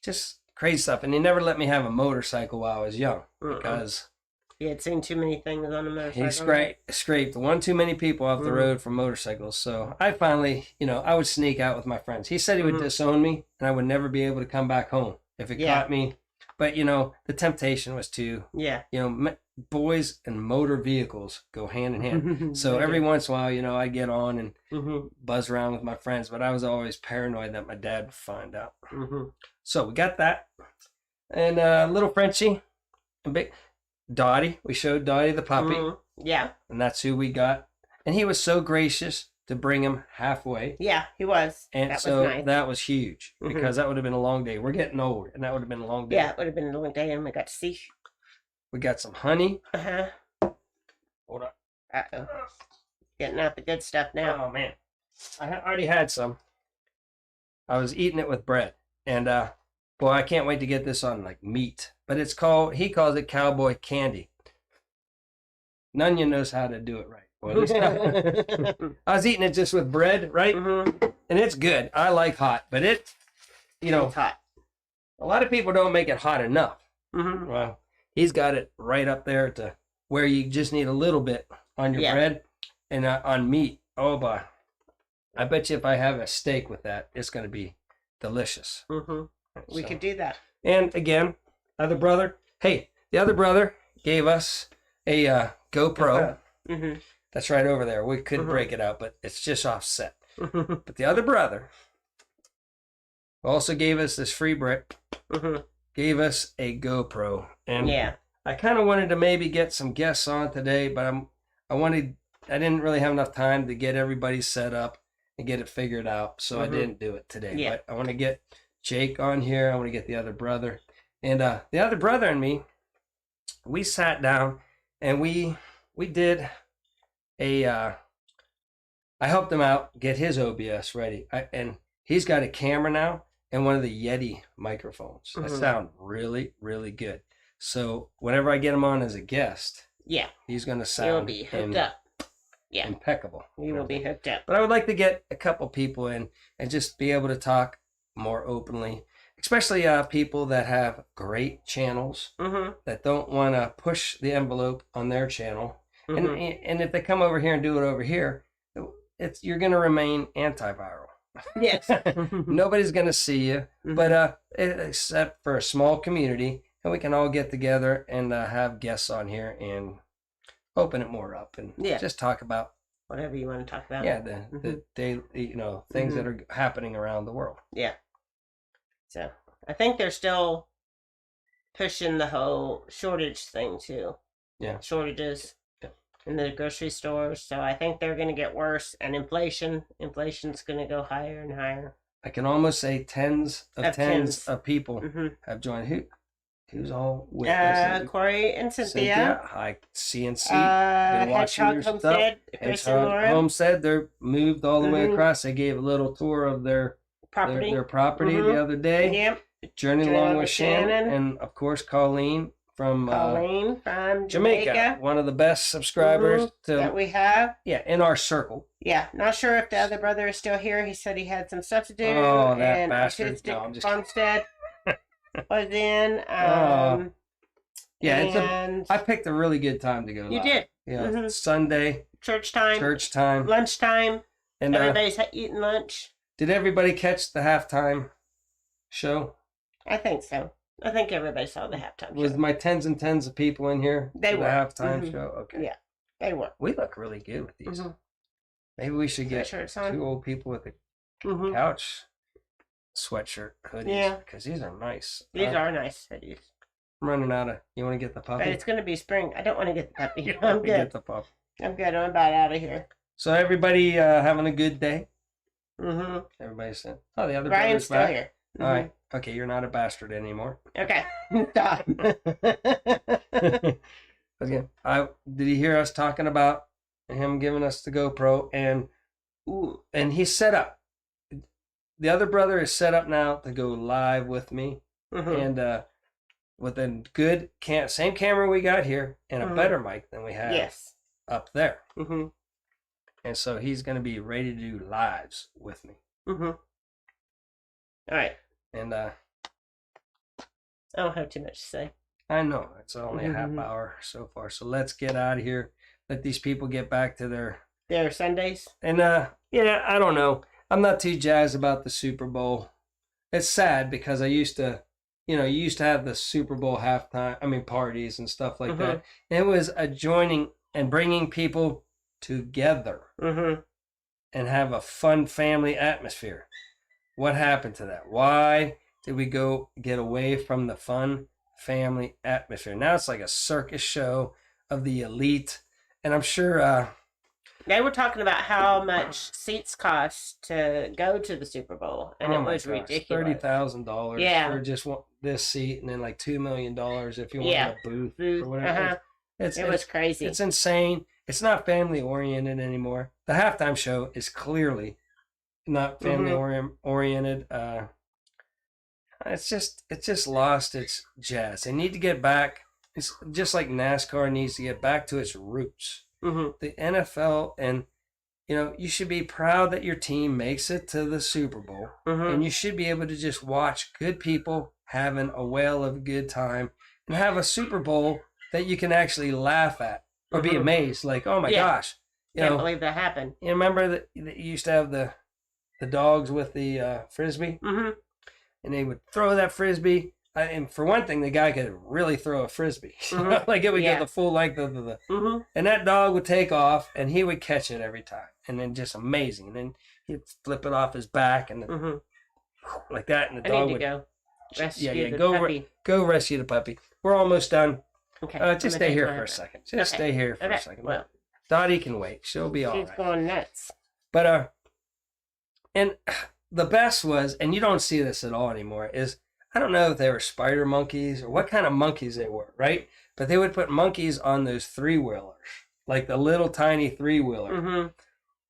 Speaker 1: just crazy stuff. And he never let me have a motorcycle while I was young
Speaker 2: Mm-mm.
Speaker 1: because
Speaker 2: He had seen too many things on a motorcycle.
Speaker 1: he scraped one too many people off the
Speaker 2: Mhm.
Speaker 1: road from motorcycles. So I finally, I would sneak out with my friends. He said he would
Speaker 2: Mhm.
Speaker 1: disown me and I would never be able to come back home if it
Speaker 2: Yeah.
Speaker 1: caught me. But, the temptation was to,
Speaker 2: Yeah.
Speaker 1: boys and motor vehicles go hand in hand. So every once in a while, I get on and
Speaker 2: Mm-hmm.
Speaker 1: buzz around with my friends, but I was always paranoid that my dad would find out.
Speaker 2: Mm-hmm.
Speaker 1: So we got that. And little Frenchie, and big Dottie. We showed Dottie the puppy.
Speaker 2: Mm-hmm. Yeah.
Speaker 1: And that's who we got. And he was so gracious to bring him halfway.
Speaker 2: Yeah, he was.
Speaker 1: And
Speaker 2: that
Speaker 1: so
Speaker 2: was nice.
Speaker 1: that was huge
Speaker 2: Mhm.
Speaker 1: because that would have been a long day. We're getting old, and that would have been a long day.
Speaker 2: Yeah, it would have been a long day, and we got to see.
Speaker 1: We got some honey.
Speaker 2: Uh-huh.
Speaker 1: Hold on.
Speaker 2: Uh-oh. Getting out the good stuff now.
Speaker 1: Oh, man. I already had some. I was eating it with bread. And, boy, I can't wait to get this on, like, meat. But he calls it cowboy candy. Nunya knows how to do it right. Boy, this stuff- I was eating it just with bread, right?
Speaker 2: Mm-hmm.
Speaker 1: And it's good. I like hot, but
Speaker 2: It's hot.
Speaker 1: a lot of people don't make it hot enough.
Speaker 2: Mm-hmm.
Speaker 1: Well, he's got it right up there to where you just need a little bit on your
Speaker 2: Yeah.
Speaker 1: bread and on meat. Oh, boy. I bet you if I have a steak with that, it's going to be delicious.
Speaker 2: Mm-hmm. We
Speaker 1: So-
Speaker 2: could do that.
Speaker 1: And again, other brother. Hey, the other brother gave us a GoPro.
Speaker 2: Mm-hmm.
Speaker 1: That's right over there. We couldn't break it out, but it's just offset. But the other brother also gave us this free brick,
Speaker 2: Mm-hmm.
Speaker 1: gave us a GoPro. And
Speaker 2: Yeah.
Speaker 1: I kind of wanted to maybe get some guests on today, but I didn't really have enough time to get everybody set up and get it figured out, so I didn't do it today.
Speaker 2: Yeah.
Speaker 1: But I want to get Jake on here. I want to get the other brother. And the other brother and me, we sat down and we did a I helped him out get his OBS ready. And he's got a camera now and one of the Yeti microphones that sound really, really good. So whenever I get him on as a guest,
Speaker 2: Yeah.
Speaker 1: he's going to
Speaker 2: You'll
Speaker 1: sound
Speaker 2: be hooked up. Yeah.
Speaker 1: impeccable.
Speaker 2: You will be hooked up.
Speaker 1: But I would like to get a couple people in and just be able to talk more openly, especially people that have great channels
Speaker 2: Mm-hmm.
Speaker 1: that don't want to push the envelope on their channel.
Speaker 2: Mm-hmm.
Speaker 1: And if they come over here and do it over here, you're going to remain antiviral.
Speaker 2: Yes.
Speaker 1: Nobody's going to see you,
Speaker 2: Mhm.
Speaker 1: but except for a small community, and we can all get together and have guests on here and open it more up and
Speaker 2: Yeah.
Speaker 1: just talk about
Speaker 2: Whatever you want to talk about.
Speaker 1: the daily, things that are happening around the world.
Speaker 2: Yeah. So I think they're still pushing the whole shortage thing too.
Speaker 1: Yeah.
Speaker 2: Shortages
Speaker 1: Yeah.
Speaker 2: in the grocery stores. So I think they're going to get worse, and inflation's going to go higher and higher.
Speaker 1: I can almost say tens
Speaker 2: Of tens.
Speaker 1: of people
Speaker 2: Mm-hmm.
Speaker 1: have joined. Who's all with us?
Speaker 2: Corey and Cynthia.
Speaker 1: Hi, CNC. Been watching
Speaker 2: Hedgehog
Speaker 1: your stuff.
Speaker 2: Homestead, Chris and
Speaker 1: Hedgehog
Speaker 2: Lauren.
Speaker 1: Homestead. They're moved all the way
Speaker 2: Mhm.
Speaker 1: across. They gave a little tour of their
Speaker 2: Property.
Speaker 1: their property
Speaker 2: Mhm.
Speaker 1: the other day.
Speaker 2: Yep.
Speaker 1: Journey along with Shannon, and of course Colleen from
Speaker 2: Colleen from
Speaker 1: Jamaica. One of the best subscribers
Speaker 2: that
Speaker 1: to
Speaker 2: we have.
Speaker 1: in our circle.
Speaker 2: Yeah, not sure if the other brother is still here. He said he had some stuff to do.
Speaker 1: Oh, that
Speaker 2: and
Speaker 1: bastard.
Speaker 2: Artistic
Speaker 1: No, I'm just
Speaker 2: Farmstead was in.
Speaker 1: Yeah, I picked a really good time to go.
Speaker 2: You
Speaker 1: live.
Speaker 2: did.
Speaker 1: Yeah,
Speaker 2: Mhm.
Speaker 1: Sunday,
Speaker 2: Church time.
Speaker 1: church time,
Speaker 2: Lunchtime.
Speaker 1: and
Speaker 2: Everybody's eating lunch.
Speaker 1: did everybody catch the halftime show?
Speaker 2: I think so. I think everybody saw the halftime
Speaker 1: Was
Speaker 2: show.
Speaker 1: my tens and tens of people in here?
Speaker 2: They
Speaker 1: for the
Speaker 2: were.
Speaker 1: halftime
Speaker 2: Mhm.
Speaker 1: show. Okay.
Speaker 2: Yeah, they were.
Speaker 1: We look really good with these.
Speaker 2: Mhm.
Speaker 1: Maybe we should get
Speaker 2: Sweatshirts on.
Speaker 1: 2 old people with a
Speaker 2: Mhm.
Speaker 1: couch sweatshirt hoodies.
Speaker 2: Yeah.
Speaker 1: Because these are nice.
Speaker 2: These are nice hoodies.
Speaker 1: I'm running out of. You want to get the puppy?
Speaker 2: But it's going to be spring. I don't want to get the puppy.
Speaker 1: You
Speaker 2: I'm
Speaker 1: want to get
Speaker 2: good.
Speaker 1: the puppy.
Speaker 2: I'm good. I'm about out of here.
Speaker 1: So everybody having a good day.
Speaker 2: Mm-hmm.
Speaker 1: Everybody's saying, "Oh, the other
Speaker 2: Brian's
Speaker 1: brother's
Speaker 2: still
Speaker 1: back."
Speaker 2: here.
Speaker 1: All right. Okay, you're not a bastard anymore.
Speaker 2: Okay. Stop.
Speaker 1: Again, did you hear us talking about him giving us the GoPro and he's set up. The other brother is set up now to go live with me,
Speaker 2: Mhm.
Speaker 1: and with a good same camera we got here and a
Speaker 2: Mhm.
Speaker 1: better mic than we have
Speaker 2: Yes.
Speaker 1: up there.
Speaker 2: Mm-hmm.
Speaker 1: And so he's going to be ready to do lives with me.
Speaker 2: Mm-hmm. All right.
Speaker 1: And
Speaker 2: I don't have too much to say.
Speaker 1: I know it's only a half
Speaker 2: Mhm.
Speaker 1: hour so far, so let's get out of here. Let these people get back to their.
Speaker 2: There are Sundays.
Speaker 1: And yeah, I don't know. I'm not too jazzed about the Super Bowl. It's sad because I used to, you used to have the Super Bowl parties and stuff like that. And it was a joining and bringing people together
Speaker 2: Mm-hmm.
Speaker 1: and have a fun family atmosphere. What happened to that? Why did we get away from the fun family atmosphere? Now it's like a circus show of the elite. And I'm sure
Speaker 2: They were talking about how much seats cost to go to the Super Bowl, and it was ridiculous.
Speaker 1: $30,000
Speaker 2: Yeah.
Speaker 1: for just this seat, and then like $2 million if you want
Speaker 2: Yeah.
Speaker 1: a booth
Speaker 2: Booth,
Speaker 1: or whatever.
Speaker 2: It was crazy.
Speaker 1: It's insane. It's not family oriented anymore. The halftime show is clearly not family oriented. It's just lost its jazz. They need to get back. It's just like NASCAR needs to get back to its roots.
Speaker 2: Mm-hmm.
Speaker 1: The NFL, and you should be proud that your team makes it to the Super Bowl,
Speaker 2: Mm-hmm.
Speaker 1: and you should be able to just watch good people having a whale of a good time and have a Super Bowl that you can actually laugh at or be
Speaker 2: Mhm.
Speaker 1: amazed, like, oh my
Speaker 2: Yeah.
Speaker 1: gosh, you
Speaker 2: Can't
Speaker 1: know.
Speaker 2: believe that happened.
Speaker 1: You remember that you used to have the dogs with the frisbee,
Speaker 2: Mm-hmm.
Speaker 1: and they would throw that frisbee. And for one thing, the guy could really throw a frisbee,
Speaker 2: Mhm.
Speaker 1: like it would
Speaker 2: Yeah.
Speaker 1: get the full length of the.
Speaker 2: Mm-hmm.
Speaker 1: And that dog would take off, and he would catch it every time, and then just amazing. And then he'd flip it off his back, and then,
Speaker 2: Mm-hmm.
Speaker 1: like that, and the
Speaker 2: I
Speaker 1: dog
Speaker 2: need to
Speaker 1: would
Speaker 2: go rescue
Speaker 1: yeah.
Speaker 2: the
Speaker 1: Go
Speaker 2: puppy.
Speaker 1: go rescue the puppy. We're almost done.
Speaker 2: Okay.
Speaker 1: Just
Speaker 2: I'm
Speaker 1: stay
Speaker 2: gonna
Speaker 1: here
Speaker 2: take
Speaker 1: for
Speaker 2: my-
Speaker 1: a second. Just
Speaker 2: Okay.
Speaker 1: stay here for
Speaker 2: Okay.
Speaker 1: a second.
Speaker 2: Well,
Speaker 1: Dottie can wait. She'll be all
Speaker 2: she's
Speaker 1: right.
Speaker 2: going nuts.
Speaker 1: But and the best was, and you don't see this at all anymore, is I don't know if they were spider monkeys or what kind of monkeys they were, right? But they would put monkeys on those 3-wheelers, like the little tiny 3-wheeler,
Speaker 2: Mm-hmm.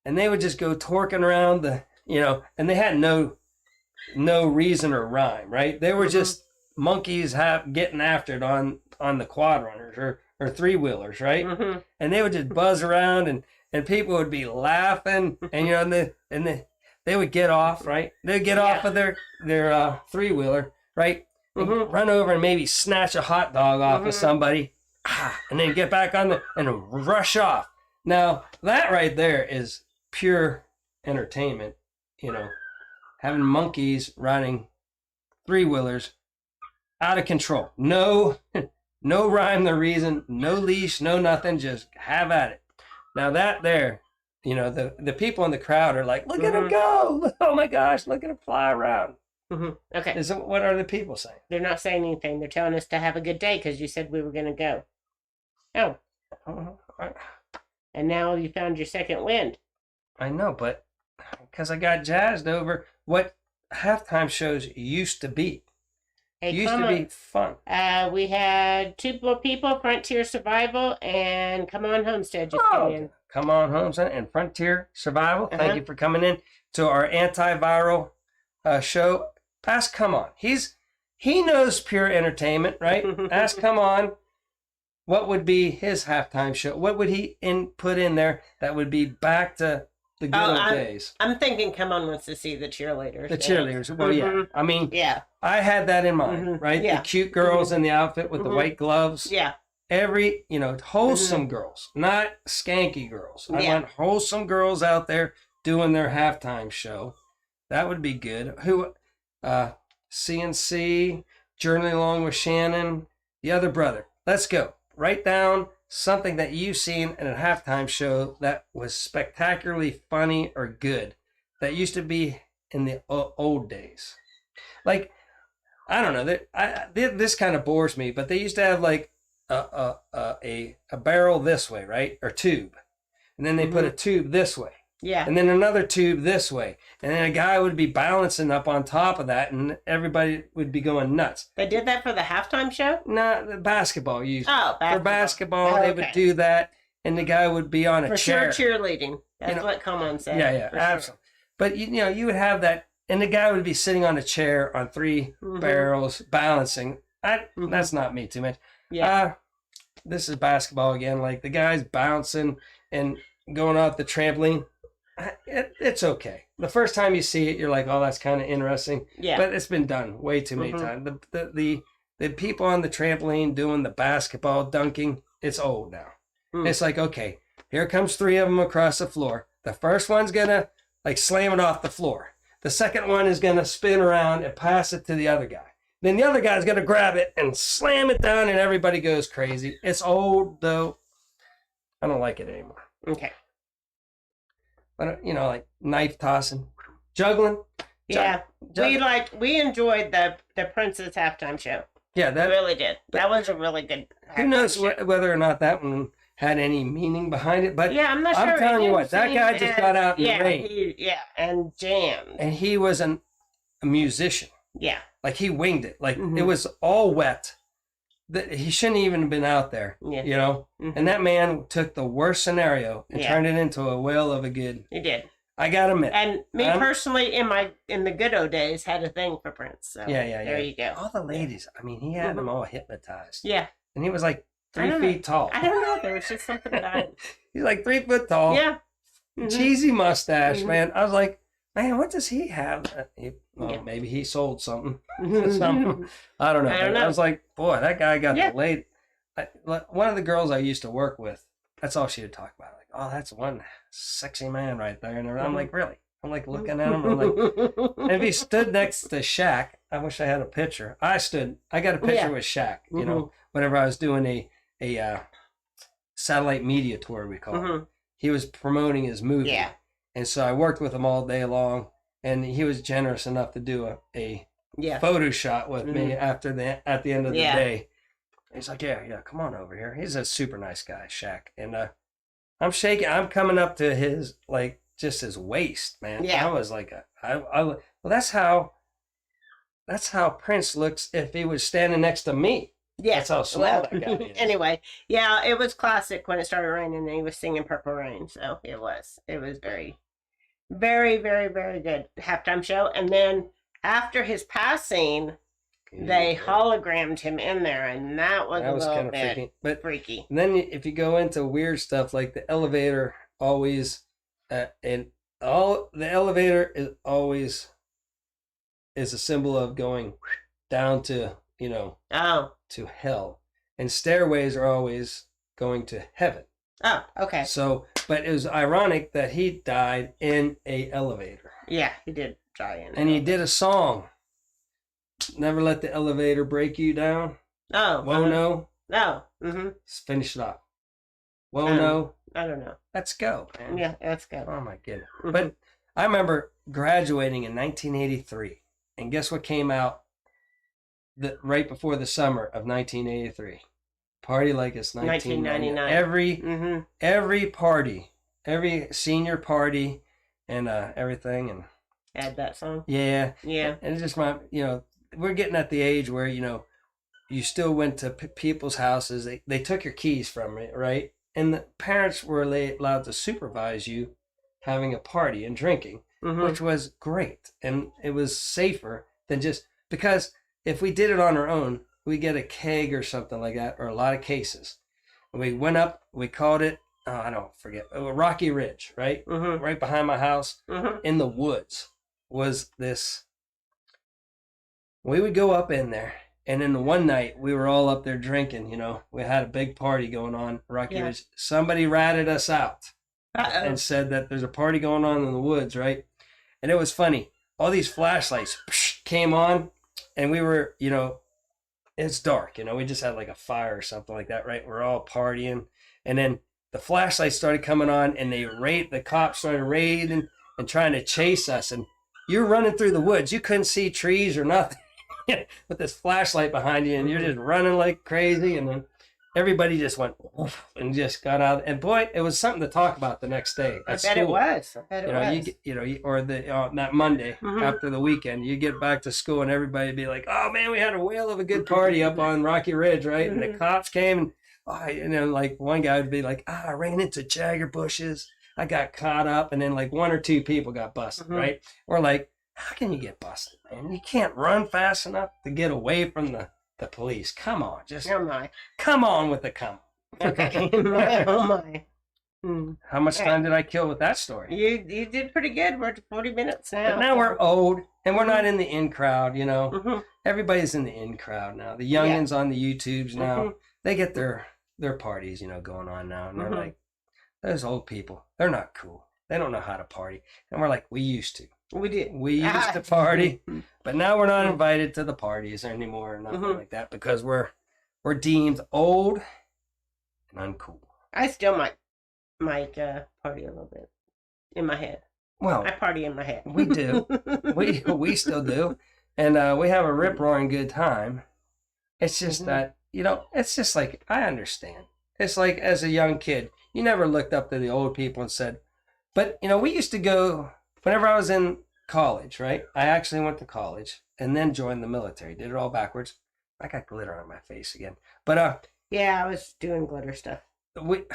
Speaker 1: and they would just go torquing around and they had no reason or rhyme, right? They were
Speaker 2: Mhm.
Speaker 1: just monkeys getting after it on the quad runners or 3-wheelers, right?
Speaker 2: Mm-hmm.
Speaker 1: And they would just buzz around, and people would be laughing, and they would get off, right? They'd get off of their 3-wheeler, right? And
Speaker 2: Mhm.
Speaker 1: run over and maybe snatch a hot dog off
Speaker 2: Mhm.
Speaker 1: of somebody, and then get back on and rush off. Now that right there is pure entertainment, having monkeys riding 3-wheelers out of control. No rhyme or reason, no leash, no nothing, just have at it. Now that there, the people in the crowd are like, look at him go! Oh my gosh, look at him fly around.
Speaker 2: Mm-hmm. Okay.
Speaker 1: What are the people saying?
Speaker 2: They're not saying anything. They're telling us to have a good day because you said we were going to go. Oh, and now you found your second wind.
Speaker 1: I know, but because I got jazzed over what halftime shows used to be.
Speaker 2: Hey,
Speaker 1: Used
Speaker 2: come
Speaker 1: to
Speaker 2: on.
Speaker 1: be fun.
Speaker 2: We had 2 more people, Frontier Survival and Come On Homestead just came in.
Speaker 1: Come on home, son, and Frontier Survival.
Speaker 2: Uh-huh.
Speaker 1: Thank you for coming in to our antiviral show. Ask Come On. He knows pure entertainment, right? Ask Come On. What would be his halftime show? What would he put in there that would be back to the good old days?
Speaker 2: I'm thinking Come On wants to see the cheerleaders.
Speaker 1: The cheerleaders. Well, yeah.
Speaker 2: Mhm.
Speaker 1: I mean,
Speaker 2: Yeah.
Speaker 1: I had that in mind,
Speaker 2: Mhm.
Speaker 1: right?
Speaker 2: Yeah.
Speaker 1: The cute girls in the outfit with the
Speaker 2: Mhm.
Speaker 1: white gloves.
Speaker 2: Yeah.
Speaker 1: Every, wholesome girls, not skanky girls. I
Speaker 2: Yeah.
Speaker 1: want wholesome girls out there doing their halftime show. That would be good. CNC, Journey Along with Shannon, the other brother. Let's go. Write down something that you've seen in a halftime show that was spectacularly funny or good that used to be in the old days. Like, I don't know. This kind of bores me, but they used to have like a barrel this way, right? Or tube. And then they put a tube this way.
Speaker 2: Yeah.
Speaker 1: And then another tube this way. And then a guy would be balancing up on top of that, and everybody would be going nuts.
Speaker 2: They did that for the halftime show?
Speaker 1: Nah, the basketball usually.
Speaker 2: Oh,
Speaker 1: For basketball, they would do that, and the guy would be on a
Speaker 2: for
Speaker 1: chair.
Speaker 2: sure cheerleading. That's
Speaker 1: know,
Speaker 2: what Come On said.
Speaker 1: Yeah,
Speaker 2: for
Speaker 1: absolutely. But you would have that, and the guy would be sitting on a chair on 3
Speaker 2: Mhm.
Speaker 1: barrels, balancing.
Speaker 2: Mhm.
Speaker 1: That's not me too much.
Speaker 2: Yeah.
Speaker 1: This is basketball again. Like the guy's bouncing and going off the trampoline. It's okay. The first time you see it, you're like, "Oh, that's kind of interesting."
Speaker 2: Yeah.
Speaker 1: But it's been done way too many
Speaker 2: Mhm.
Speaker 1: times. The people on the trampoline doing the basketball dunking, it's old now.
Speaker 2: Mm.
Speaker 1: It's like, okay, here comes 3 of them across the floor. The first one's gonna like slam it off the floor. The second one is gonna spin around and pass it to the other guy. Then the other guy's gonna grab it and slam it down, and everybody goes crazy. It's old though. I don't like it anymore.
Speaker 2: Okay.
Speaker 1: But like knife tossing, juggling.
Speaker 2: Yeah.
Speaker 1: Jug-
Speaker 2: We enjoyed the Princess halftime show.
Speaker 1: Yeah,
Speaker 2: We
Speaker 1: that.
Speaker 2: really did. That was a really good
Speaker 1: Who knows
Speaker 2: halftime show.
Speaker 1: whether or not that one had any meaning behind it? But
Speaker 2: Yeah, I'm not sure.
Speaker 1: I'm telling
Speaker 2: It
Speaker 1: you what,
Speaker 2: didn't
Speaker 1: that
Speaker 2: seem
Speaker 1: guy just
Speaker 2: as-
Speaker 1: got out and
Speaker 2: yeah,
Speaker 1: raved.
Speaker 2: and jammed.
Speaker 1: And he was a musician.
Speaker 2: Yeah.
Speaker 1: Like he winged it. Like
Speaker 2: Mhm.
Speaker 1: it was all wet. He shouldn't even have been out there.
Speaker 2: Yeah.
Speaker 1: And that man took the worst scenario and
Speaker 2: Yeah.
Speaker 1: turned it into a whale of a good.
Speaker 2: He did.
Speaker 1: I gotta admit.
Speaker 2: And me
Speaker 1: I'm-
Speaker 2: personally, in the good old days, had a thing for Prince. So
Speaker 1: Yeah.
Speaker 2: there you go.
Speaker 1: All the ladies. I mean, he had them all hypnotized.
Speaker 2: Yeah.
Speaker 1: And he was like
Speaker 2: I
Speaker 1: 3
Speaker 2: don't know.
Speaker 1: feet tall.
Speaker 2: I don't know. There was just something about it.
Speaker 1: He's like 3 foot tall.
Speaker 2: Yeah. Mhm.
Speaker 1: Cheesy mustache,
Speaker 2: Mhm.
Speaker 1: man. I was like, man, what does he have? Well,
Speaker 2: Yeah.
Speaker 1: maybe he sold something. Something. I don't know.
Speaker 2: I don't know.
Speaker 1: I was like, boy, that guy got
Speaker 2: Yeah.
Speaker 1: the lady. One of the girls I used to work with, that's all she would talk about. Like, oh, that's one sexy man right there. And I'm like, really? I'm like looking at him. I'm like, and if he stood next to Shaq, I wish I had a picture. I got a picture
Speaker 2: Yeah.
Speaker 1: with Shaq, you know, whenever I was doing a satellite media tour, we call it. He was promoting his movie.
Speaker 2: Yeah.
Speaker 1: And so I worked with him all day long, and he was generous enough to do a
Speaker 2: Yeah.
Speaker 1: photo shot with me at the end of the
Speaker 2: Yeah.
Speaker 1: day. He's like, yeah, come on over here. He's a super nice guy, Shaq. And I'm shaking. I'm coming up to his, like, just his waist, man.
Speaker 2: Yeah.
Speaker 1: I was like, well, that's how Prince looks if he was standing next to me.
Speaker 2: Yeah.
Speaker 1: That's how small that guy is.
Speaker 2: Anyway, yeah, it was classic when it started raining and he was singing Purple Rain. So it was very, very, very, very good halftime show. And then after his passing, they hologrammed him in there, and that was a little
Speaker 1: kind of
Speaker 2: bit
Speaker 1: freaky. But
Speaker 2: freaky.
Speaker 1: and then if you go into weird stuff like the elevator always, the elevator is always a symbol of going down to, you know, to hell, and stairways are always going to heaven.
Speaker 2: Oh, okay.
Speaker 1: So, but it was ironic that he died in a elevator.
Speaker 2: Yeah, he did die in.
Speaker 1: And he did a song. Never let the elevator break you down.
Speaker 2: Oh.
Speaker 1: Whoa, no.
Speaker 2: No. Mm-hmm.
Speaker 1: Let's finish it off. Whoa, no.
Speaker 2: I don't know.
Speaker 1: Let's go, man.
Speaker 2: Yeah, let's go.
Speaker 1: Oh my goodness. But I remember graduating in 1983, and guess what came out right before the summer of 1983? Party Like It's 1999. Every party, every senior party, and everything, and
Speaker 2: add that song.
Speaker 1: Yeah.
Speaker 2: Yeah.
Speaker 1: And it's just we're getting at the age where, you know, you still went to people's houses. They took your keys from it, right? And the parents were allowed to supervise you having a party and drinking, which was great. And it was safer than just, because if we did it on our own, we get a keg or something like that, or a lot of cases. And we went up, we called it, I don't forget, Rocky Ridge, right? Right behind my house in the woods was this. We would go up in there, and then the one night we were all up there drinking, you know, we had a big party going on, Rocky Ridge. Somebody ratted us out and said that there's a party going on in the woods, right? And it was funny. All these flashlights came on, and we were, you know, it's dark, you know, we just had like a fire or something like that, right? We're all partying, and then the flashlights started coming on, and the cops started raiding and trying to chase us, and you're running through the woods. You couldn't see trees or nothing with this flashlight behind you, and you're just running like crazy. And then everybody just went woof, and just got out. And boy, it was something to talk about the next day.
Speaker 2: I bet it was.
Speaker 1: Or that Monday after the weekend, you get back to school, and everybody would be like, "Oh man, we had a whale of a good party up on Rocky Ridge, right?" And the cops came, and then like one guy would be like, "I ran into Jagger bushes. I got caught up," and then like one or two people got busted, right? Or like, how can you get busted, man? You can't run fast enough to get away from the police. Come on, just come on with the come.
Speaker 2: Okay. Oh my.
Speaker 1: How much time did I kill with that story?
Speaker 2: You did pretty good. We're at 40 minutes now.
Speaker 1: But now we're old, and we're not in the in crowd, you know. Everybody's in the in crowd now. The youngins on the YouTubes now, they get their parties, you know, going on now, and they're like, those old people, they're not cool. They don't know how to party. And we're like, we used to.
Speaker 2: We did.
Speaker 1: We used to party, but now we're not invited to the parties anymore or nothing like that, because we're deemed old and uncool.
Speaker 2: I still might party a little bit in my head.
Speaker 1: Well,
Speaker 2: I party in my head.
Speaker 1: We do. we still do. And we have a rip-roaring good time. It's just that, you know, it's just like, I understand. It's like, as a young kid, you never looked up to the old people and said, but, you know, we used to go, whenever I was in college, right? I actually went to college and then joined the military. Did it all backwards. I got glitter on my face again. But
Speaker 2: yeah, I was doing glitter stuff.
Speaker 1: We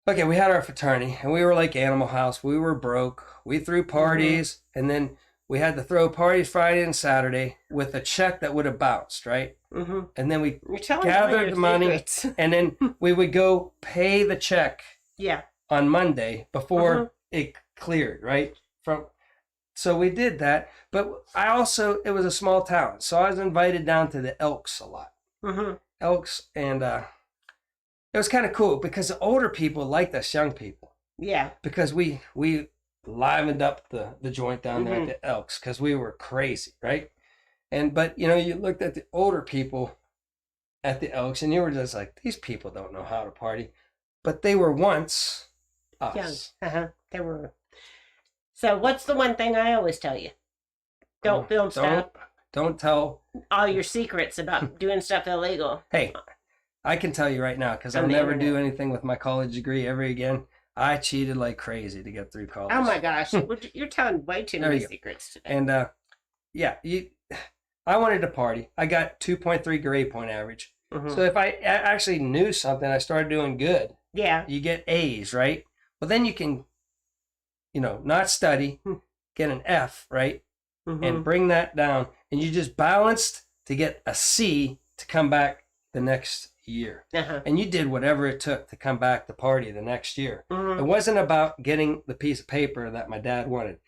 Speaker 1: had our fraternity, and we were like Animal House. We were broke. We threw parties, and then we had to throw parties Friday and Saturday with a check that would have bounced, right? And then we gathered the money, and then we would go pay the check on Monday before it cleared, right? So we did that, but it was a small town, so I was invited down to the Elks a lot. Elks, and it was kind of cool because the older people liked us young people.
Speaker 2: Yeah.
Speaker 1: Because we livened up the joint down there at the Elks because we were crazy, right? But you looked at the older people at the Elks and you were just like, these people don't know how to party, but they were once us.
Speaker 2: Young. They were. So what's the one thing I always tell you? Don't film stuff.
Speaker 1: Don't tell
Speaker 2: all your secrets about doing stuff illegal.
Speaker 1: Hey, I can tell you right now because I'll never do anything with my college degree ever again. I cheated like crazy to get through college.
Speaker 2: Oh my gosh, you're telling way too many secrets today.
Speaker 1: And I wanted to party. I got 2.3 grade point average. So if I actually knew something, I started doing good.
Speaker 2: Yeah.
Speaker 1: You get A's, right? Well, then you can, not study, get an F, right? And bring that down. And you just balanced to get a C to come back the next year. And you did whatever it took to come back to party the next year. It wasn't about getting the piece of paper that my dad wanted.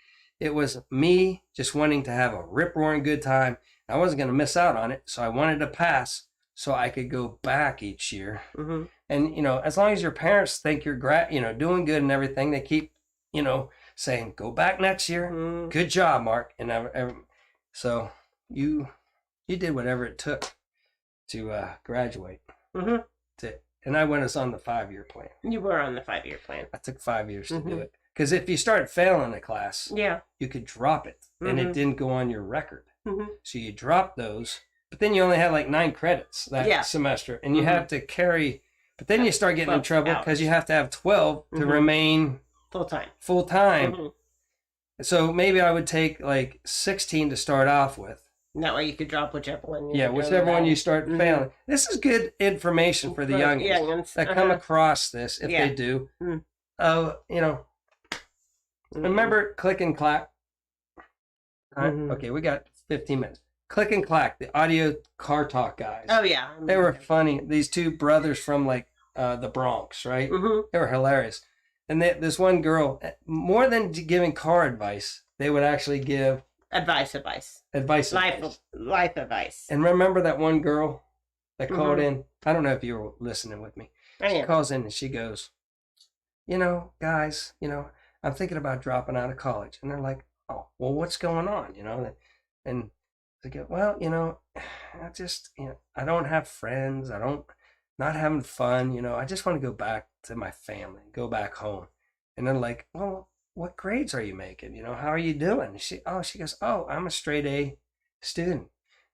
Speaker 1: It was me just wanting to have a rip-roaring good time. I wasn't going to miss out on it, so I wanted to pass so I could go back each year. And, as long as your parents think you're doing good and everything, they keep, saying, go back next year. Good job, Mark. And so you did whatever it took to graduate. And I went us on the 5-year plan.
Speaker 2: You were on the 5-year plan.
Speaker 1: I took 5 years to do it. Because if you started failing a class, you could drop it. And it didn't go on your record. So you dropped those. But then you only had like 9 credits that semester. And you have to carry. But then you start getting in trouble because you have to have 12 to remain full time. So maybe I would take like 16 to start off with.
Speaker 2: That way you could drop whichever one.
Speaker 1: Whichever one you start failing. This is good information for the youngins that come across this, if they do. Remember Click and Clack? Okay, we got 15 minutes. Click and Clack, the audio car talk guys.
Speaker 2: Oh, yeah.
Speaker 1: They were funny. These two brothers from like the Bronx, right? They were hilarious. And this one girl, more than giving car advice, they would actually give
Speaker 2: Advice. Life advice.
Speaker 1: And remember that one girl that called in? I don't know if you were listening with me. She calls in and she goes, guys, I'm thinking about dropping out of college. And they're like, oh, well, what's going on? And they go, well, I just, I don't have friends. Not having fun. I just want to go back to my family, go back home. And they're like, well, what grades are you making? How are you doing? She goes, oh, I'm a straight A student.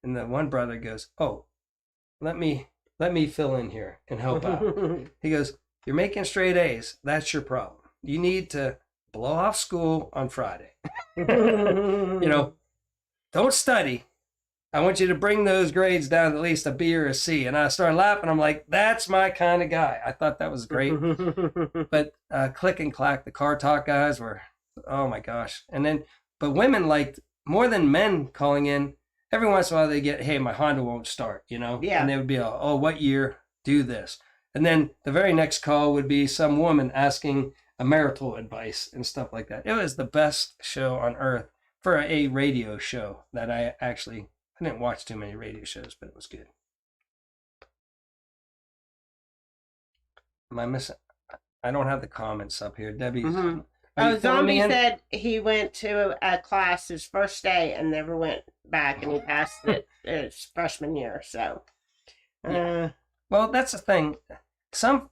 Speaker 1: And the one brother goes, oh, let me fill in here and help out. He goes, you're making straight A's. That's your problem. You need to blow off school on Friday. Don't study. I want you to bring those grades down to at least a B or a C. And I started laughing. I'm like, that's my kind of guy. I thought that was great. But Click and Clack, the car talk guys were, oh my gosh. But women liked, more than men calling in, every once in a while they get, hey, my Honda won't start, Yeah. And they would be, oh, what year? Do this. And then the very next call would be some woman asking a marital advice and stuff like that. It was the best show on earth for a radio show that I didn't watch too many radio shows, but it was good. Am I missing? I don't have the comments up here. Debbie.
Speaker 2: Zombie said he went to a class his first day and never went back, and he passed it his freshman year. So,
Speaker 1: well, that's the thing. Some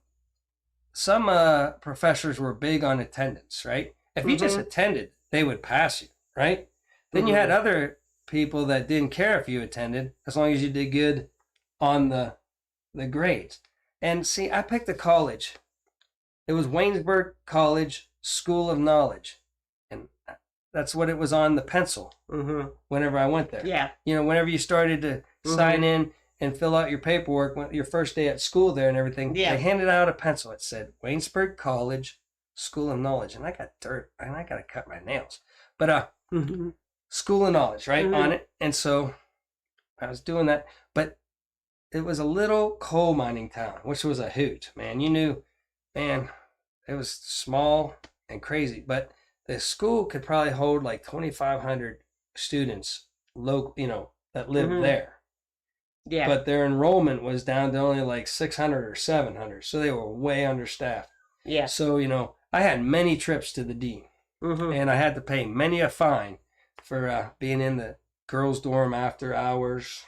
Speaker 1: professors were big on attendance, right? If you just attended, they would pass you, right? Then you had other people that didn't care if you attended, as long as you did good on the grades. And see, I picked a college. It was Waynesburg College School of Knowledge, and that's what it was on the pencil. Whenever I went there, whenever you started to sign in and fill out your paperwork, your first day at school there and everything, they handed out a pencil. It said Waynesburg College School of Knowledge, and I got dirt, and I got to cut my nails, but School of Knowledge, right, on it. And so I was doing that, but it was a little coal mining town, which was a hoot, man. You knew, man, it was small and crazy, but the school could probably hold like 2,500 students, local, that lived
Speaker 2: Mhm.
Speaker 1: there.
Speaker 2: Yeah.
Speaker 1: But their enrollment was down to only like 600 or 700, so they were way understaffed.
Speaker 2: yeah.
Speaker 1: So I had many trips to the dean,
Speaker 2: Mm-hmm.
Speaker 1: and I had to pay many a fine for being in the girls' dorm after hours,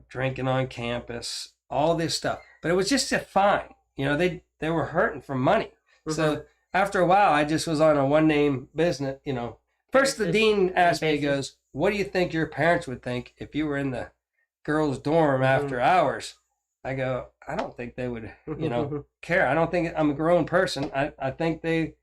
Speaker 1: drinking on campus, all this stuff. But it was just a fine. They were hurting for money. So after a while, I just was on a one-name business. First the
Speaker 2: Basis.
Speaker 1: dean asked me, he
Speaker 2: Basis.
Speaker 1: goes, "What do you think your parents would think if you were in the girls' dorm after hours?" I go, "I don't think they would, care. I don't think I'm a grown person. I think they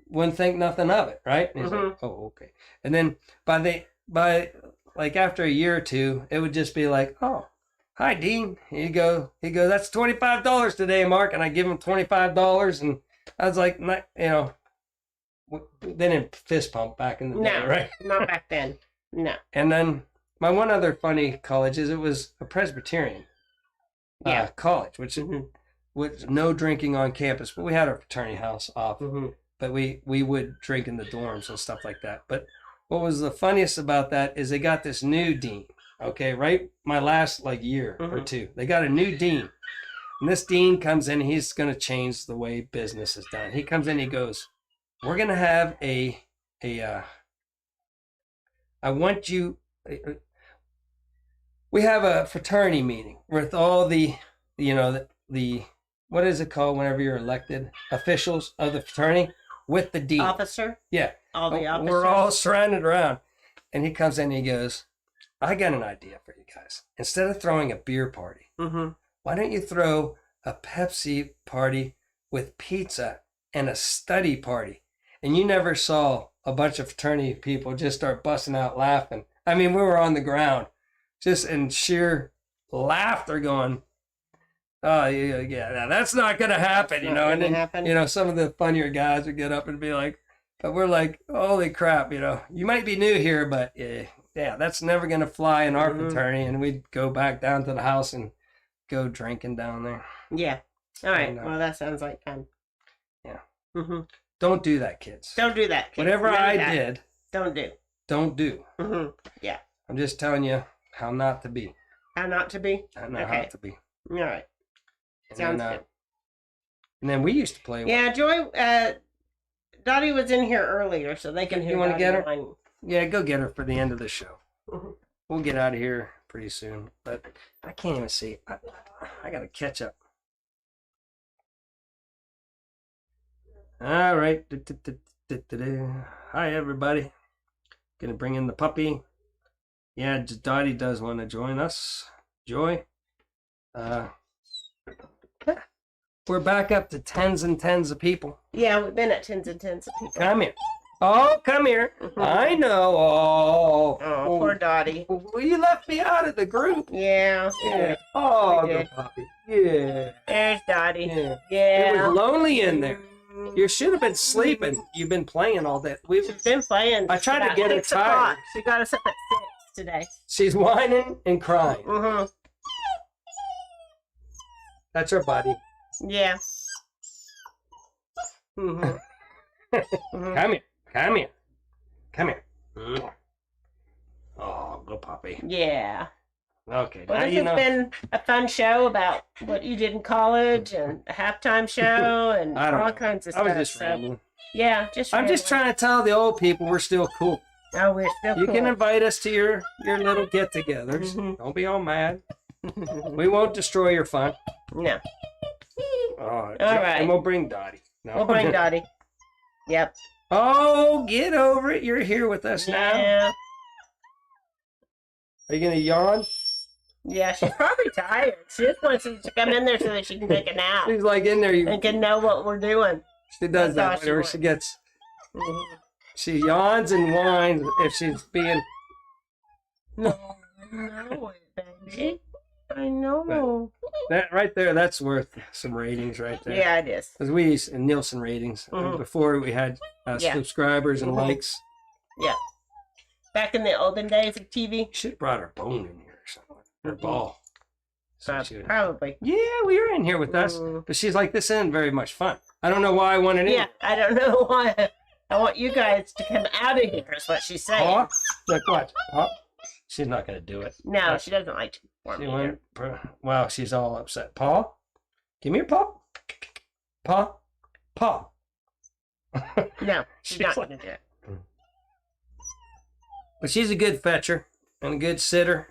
Speaker 1: wouldn't think nothing of it, right?" And he's like, "Oh, okay." And then by like after a year or two, it would just be like, "Oh, hi, Dean." He goes, "That's $25 today, Mark," and I give him $25, and I was like, they didn't fist pump back in the day,
Speaker 2: No,
Speaker 1: right?
Speaker 2: not back then. No.
Speaker 1: And then my one other funny college is it was a Presbyterian
Speaker 2: Yeah.
Speaker 1: college, which was no drinking on campus, but we had our fraternity house off.
Speaker 2: Mm-hmm.
Speaker 1: But we would drink in the dorms and stuff like that. But what was the funniest about that is they got this new dean. Okay, right? My last year or two, they got a new dean, and this dean comes in. He's going to change the way business is done. He comes in. He goes, "We're going to have I want you. We have a fraternity meeting with all the what is it called whenever you're elected officials of the fraternity with the dean."
Speaker 2: Officer?
Speaker 1: Yeah.
Speaker 2: All the officers?
Speaker 1: We're all surrounded around. And he comes in and he goes, "I got an idea for you guys. Instead of throwing a beer party, why don't you throw a Pepsi party with pizza and a study party?" And you never saw a bunch of fraternity people just start busting out laughing. I mean, we were on the ground just in sheer laughter going, "Oh, yeah, that's not going to happen,"
Speaker 2: Not gonna
Speaker 1: and then,
Speaker 2: happen.
Speaker 1: some of the funnier guys would get up and be like, but we're like, "Holy crap, you might be new here, but yeah, that's never going to fly in our fraternity." And we'd go back down to the house and go drinking down there.
Speaker 2: Yeah. All right.
Speaker 1: And,
Speaker 2: Well, that sounds like fun.
Speaker 1: Yeah.
Speaker 2: Mm-hmm.
Speaker 1: Don't do that, kids.
Speaker 2: Don't do that, kids.
Speaker 1: Whatever
Speaker 2: None of
Speaker 1: I
Speaker 2: that.
Speaker 1: did,
Speaker 2: Don't do.
Speaker 1: don't do.
Speaker 2: Mm-hmm. Yeah.
Speaker 1: I'm just telling you how not to be.
Speaker 2: How not to be?
Speaker 1: How not
Speaker 2: Okay.
Speaker 1: to be.
Speaker 2: All right.
Speaker 1: And
Speaker 2: Sounds
Speaker 1: then,
Speaker 2: good.
Speaker 1: And then we used to play.
Speaker 2: Yeah, Joy, Dottie was in here earlier, so they can hear
Speaker 1: You wanna
Speaker 2: Dottie
Speaker 1: get her?
Speaker 2: whine.
Speaker 1: Yeah, go get her for the end of the show.
Speaker 2: Mhm.
Speaker 1: We'll get out of here pretty soon, but I can't even see. I got to catch up. All right. Hi, everybody. Gonna bring in the puppy. Yeah, Dottie does want to join us. Joy. We're back up to tens and tens of people.
Speaker 2: Yeah, we've been at tens and tens of people.
Speaker 1: Come here. Oh, come here. I know. Oh,
Speaker 2: Oh, poor Dottie.
Speaker 1: Well, you left me out of the group.
Speaker 2: Yeah.
Speaker 1: Yeah. Oh,
Speaker 2: I
Speaker 1: the
Speaker 2: did.
Speaker 1: puppy. Yeah.
Speaker 2: There's Dottie.
Speaker 1: Yeah.
Speaker 2: Yeah.
Speaker 1: It was lonely in there. You should have been sleeping. You've been playing all day.
Speaker 2: She's been playing.
Speaker 1: I tried to
Speaker 2: about
Speaker 1: get her
Speaker 2: 6 o'clock.
Speaker 1: tired.
Speaker 2: She got us up at 6 today.
Speaker 1: She's whining and crying.
Speaker 2: Mm-hmm.
Speaker 1: That's her buddy.
Speaker 2: Yeah. Mm-hmm.
Speaker 1: Come here. Come here. Come here. Oh, good puppy.
Speaker 2: Yeah.
Speaker 1: Okay.
Speaker 2: Well,
Speaker 1: now
Speaker 2: this
Speaker 1: you
Speaker 2: has
Speaker 1: know.
Speaker 2: been a fun show about what you did in college and a halftime show and
Speaker 1: I don't
Speaker 2: all
Speaker 1: know.
Speaker 2: kinds of
Speaker 1: I
Speaker 2: stuff.
Speaker 1: was just
Speaker 2: so,
Speaker 1: rambling.
Speaker 2: yeah, just
Speaker 1: I'm just
Speaker 2: rambling.
Speaker 1: trying to tell the old people we're still cool.
Speaker 2: Oh, we're still
Speaker 1: You
Speaker 2: cool.
Speaker 1: can invite us to your little get-togethers.
Speaker 2: Mhm.
Speaker 1: Don't be all mad. We won't destroy your fun.
Speaker 2: No.
Speaker 1: All
Speaker 2: right.
Speaker 1: And we'll bring Dottie. No.
Speaker 2: We'll bring Dottie. Yep.
Speaker 1: Oh, get over it. You're here with us now.
Speaker 2: Yeah.
Speaker 1: Are you going to yawn?
Speaker 2: Yeah, she's probably tired. She just wants to come in there so that she can take a nap
Speaker 1: She's like in there.
Speaker 2: and can know what we're doing.
Speaker 1: She does
Speaker 2: That's
Speaker 1: that
Speaker 2: all
Speaker 1: whenever
Speaker 2: she
Speaker 1: she gets. She yawns and whines if she's being.
Speaker 2: No, I know it, baby. I know.
Speaker 1: That right there, that's worth some ratings right there.
Speaker 2: Yeah, it is.
Speaker 1: Because we used Nielsen ratings.
Speaker 2: Mhm.
Speaker 1: Before we had
Speaker 2: Yeah.
Speaker 1: subscribers and
Speaker 2: Mhm.
Speaker 1: likes.
Speaker 2: Yeah. Back in the olden days of TV.
Speaker 1: Should have brought her bone in here or something. Her ball. she would-
Speaker 2: Probably.
Speaker 1: Yeah, we were in here with us, but she's like, this isn't very much fun. I don't know why I wanted in.
Speaker 2: Yeah, I don't know why. I want you guys to come out of here, is what she's saying.
Speaker 1: Paw? Look, watch. Paw? She's not going to do it.
Speaker 2: No, she doesn't like to perform
Speaker 1: She
Speaker 2: either.
Speaker 1: went, wow, she's all upset. Paw? Give me your paw. Paw? Paw.
Speaker 2: No, she's
Speaker 1: She's
Speaker 2: not
Speaker 1: like-
Speaker 2: going to do it.
Speaker 1: But she's a good fetcher and a good sitter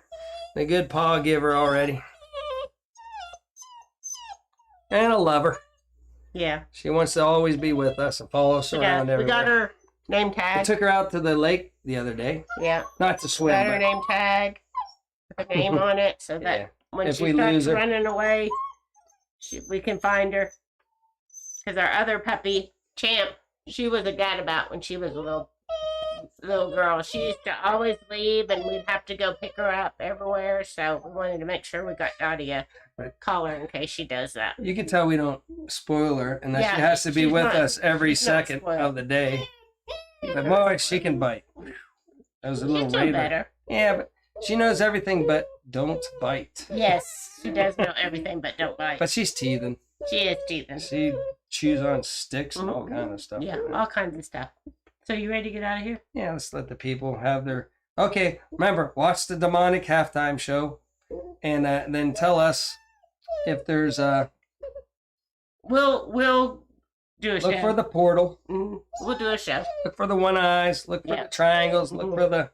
Speaker 1: and a good paw giver already. And a lover.
Speaker 2: Yeah.
Speaker 1: She wants to always be with us and follow us around
Speaker 2: We
Speaker 1: everywhere.
Speaker 2: got her name
Speaker 1: I
Speaker 2: tag.
Speaker 1: took her out to the lake the other day.
Speaker 2: Yeah.
Speaker 1: Not to swim,
Speaker 2: Got her
Speaker 1: but
Speaker 2: name tag. Put her name on it so that
Speaker 1: yeah.
Speaker 2: when
Speaker 1: If
Speaker 2: she
Speaker 1: we
Speaker 2: starts
Speaker 1: lose her.
Speaker 2: running away, we can find her. Because our other puppy, Champ, she was a gadabout when she was a little girl. She used to always leave, and we'd have to go pick her up everywhere. So we wanted to make sure we got Dottie a collar in case she does that.
Speaker 1: You can tell we don't spoil her and that she
Speaker 2: Yeah,
Speaker 1: has to be
Speaker 2: she's
Speaker 1: with
Speaker 2: not-
Speaker 1: us every
Speaker 2: she's not
Speaker 1: second
Speaker 2: spoiled.
Speaker 1: of the day. But
Speaker 2: not
Speaker 1: boy, she can bite. That was a little
Speaker 2: She's doing
Speaker 1: raven.
Speaker 2: better.
Speaker 1: Yeah, but she knows everything but don't bite.
Speaker 2: Yes, she does know everything, but don't bite.
Speaker 1: But she's teething.
Speaker 2: She is teething.
Speaker 1: She chews on sticks and all kind of stuff.
Speaker 2: Yeah, all kinds of stuff. So you ready to get out of here?
Speaker 1: Yeah, let's let the people have their. Okay, remember, watch the demonic halftime show, and then tell us if there's
Speaker 2: We'll do a show.
Speaker 1: look for the portal,
Speaker 2: We'll do a show.
Speaker 1: look for the one eyes, look for
Speaker 2: Yeah.
Speaker 1: the triangles, look for the,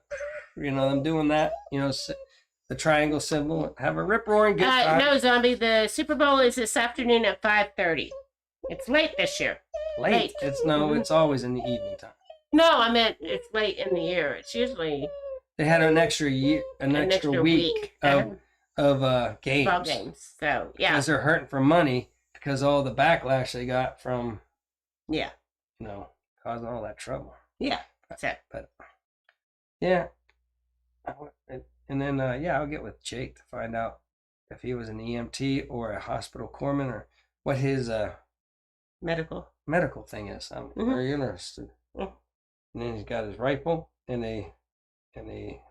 Speaker 1: them doing that, the triangle symbol. Have a rip roaring good time.
Speaker 2: No, Zombie. The Super Bowl is this afternoon at 5:30. It's late this year.
Speaker 1: Late. It's it's always in the evening time.
Speaker 2: No, I meant it's late in the year. It's usually
Speaker 1: They had an extra year, an extra week of games.
Speaker 2: ball games. So yeah,
Speaker 1: Because they're hurting for money because all the backlash they got from
Speaker 2: yeah,
Speaker 1: causing all that trouble.
Speaker 2: yeah. That's it.
Speaker 1: But yeah, and then I'll get with Jake to find out if he was an EMT or a hospital corpsman or what his
Speaker 2: Medical.
Speaker 1: medical thing is. I'm very interested.
Speaker 2: Mhm.
Speaker 1: And then he's got his rifle and a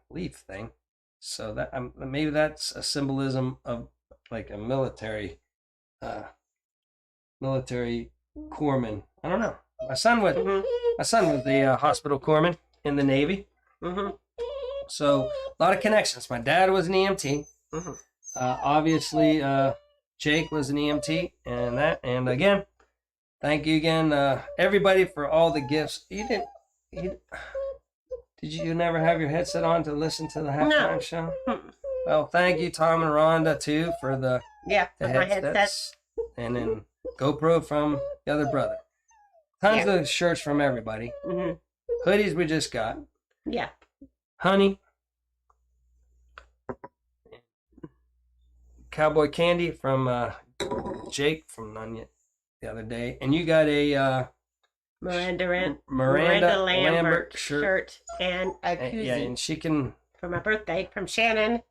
Speaker 1: leaf thing. So that maybe that's a symbolism of like a military corpsman. I don't know. My son was the hospital corpsman in the Navy. So a lot of connections. My dad was an EMT. Obviously, Jake was an EMT, and again, thank you again, everybody, for all the gifts. Did you never have your headset on to listen to the halftime show? Well, thank you, Tom and Rhonda, too, for the
Speaker 2: for my
Speaker 1: headsets.
Speaker 2: headsets.
Speaker 1: And then GoPro from the other brother. Tons of shirts from everybody. Hoodies we just got.
Speaker 2: Yeah.
Speaker 1: Honey. Cowboy candy from Jake from Nunya the other day. And you got a
Speaker 2: Miranda
Speaker 1: Miranda
Speaker 2: Lambert
Speaker 1: Lambert
Speaker 2: shirt and a koozie
Speaker 1: yeah, and she can.
Speaker 2: for my birthday from Shannon.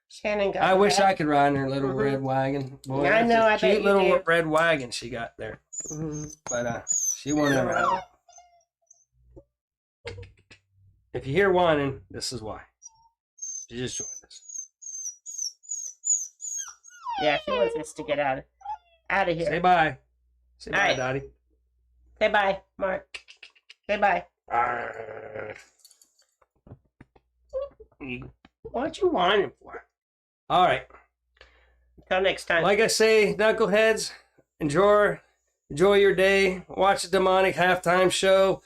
Speaker 2: Shannon got
Speaker 1: I wish
Speaker 2: that.
Speaker 1: I could ride in her little red wagon. Boy,
Speaker 2: I
Speaker 1: that's
Speaker 2: know,
Speaker 1: a
Speaker 2: I bet
Speaker 1: cute
Speaker 2: you
Speaker 1: little
Speaker 2: do.
Speaker 1: red wagon she got there. But she won't ever have it. If you hear whining, this is why. She just joined us.
Speaker 2: Yeah, she wants us to get out of here.
Speaker 1: Say bye. Say
Speaker 2: All
Speaker 1: bye,
Speaker 2: right.
Speaker 1: Dottie.
Speaker 2: Say bye, Mark. Say bye.
Speaker 1: What you whining for? All right.
Speaker 2: Until next time.
Speaker 1: Like I say, knuckleheads, enjoy your day. Watch the demonic halftime show,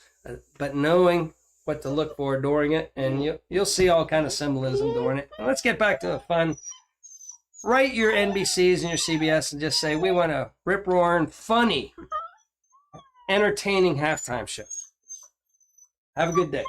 Speaker 1: but knowing what to look for during it, and you'll see all kind of symbolism during it. And let's get back to the fun. Write your NBCs and your CBS and just say we want a rip-roaring, funny, entertaining halftime show. Have a good day.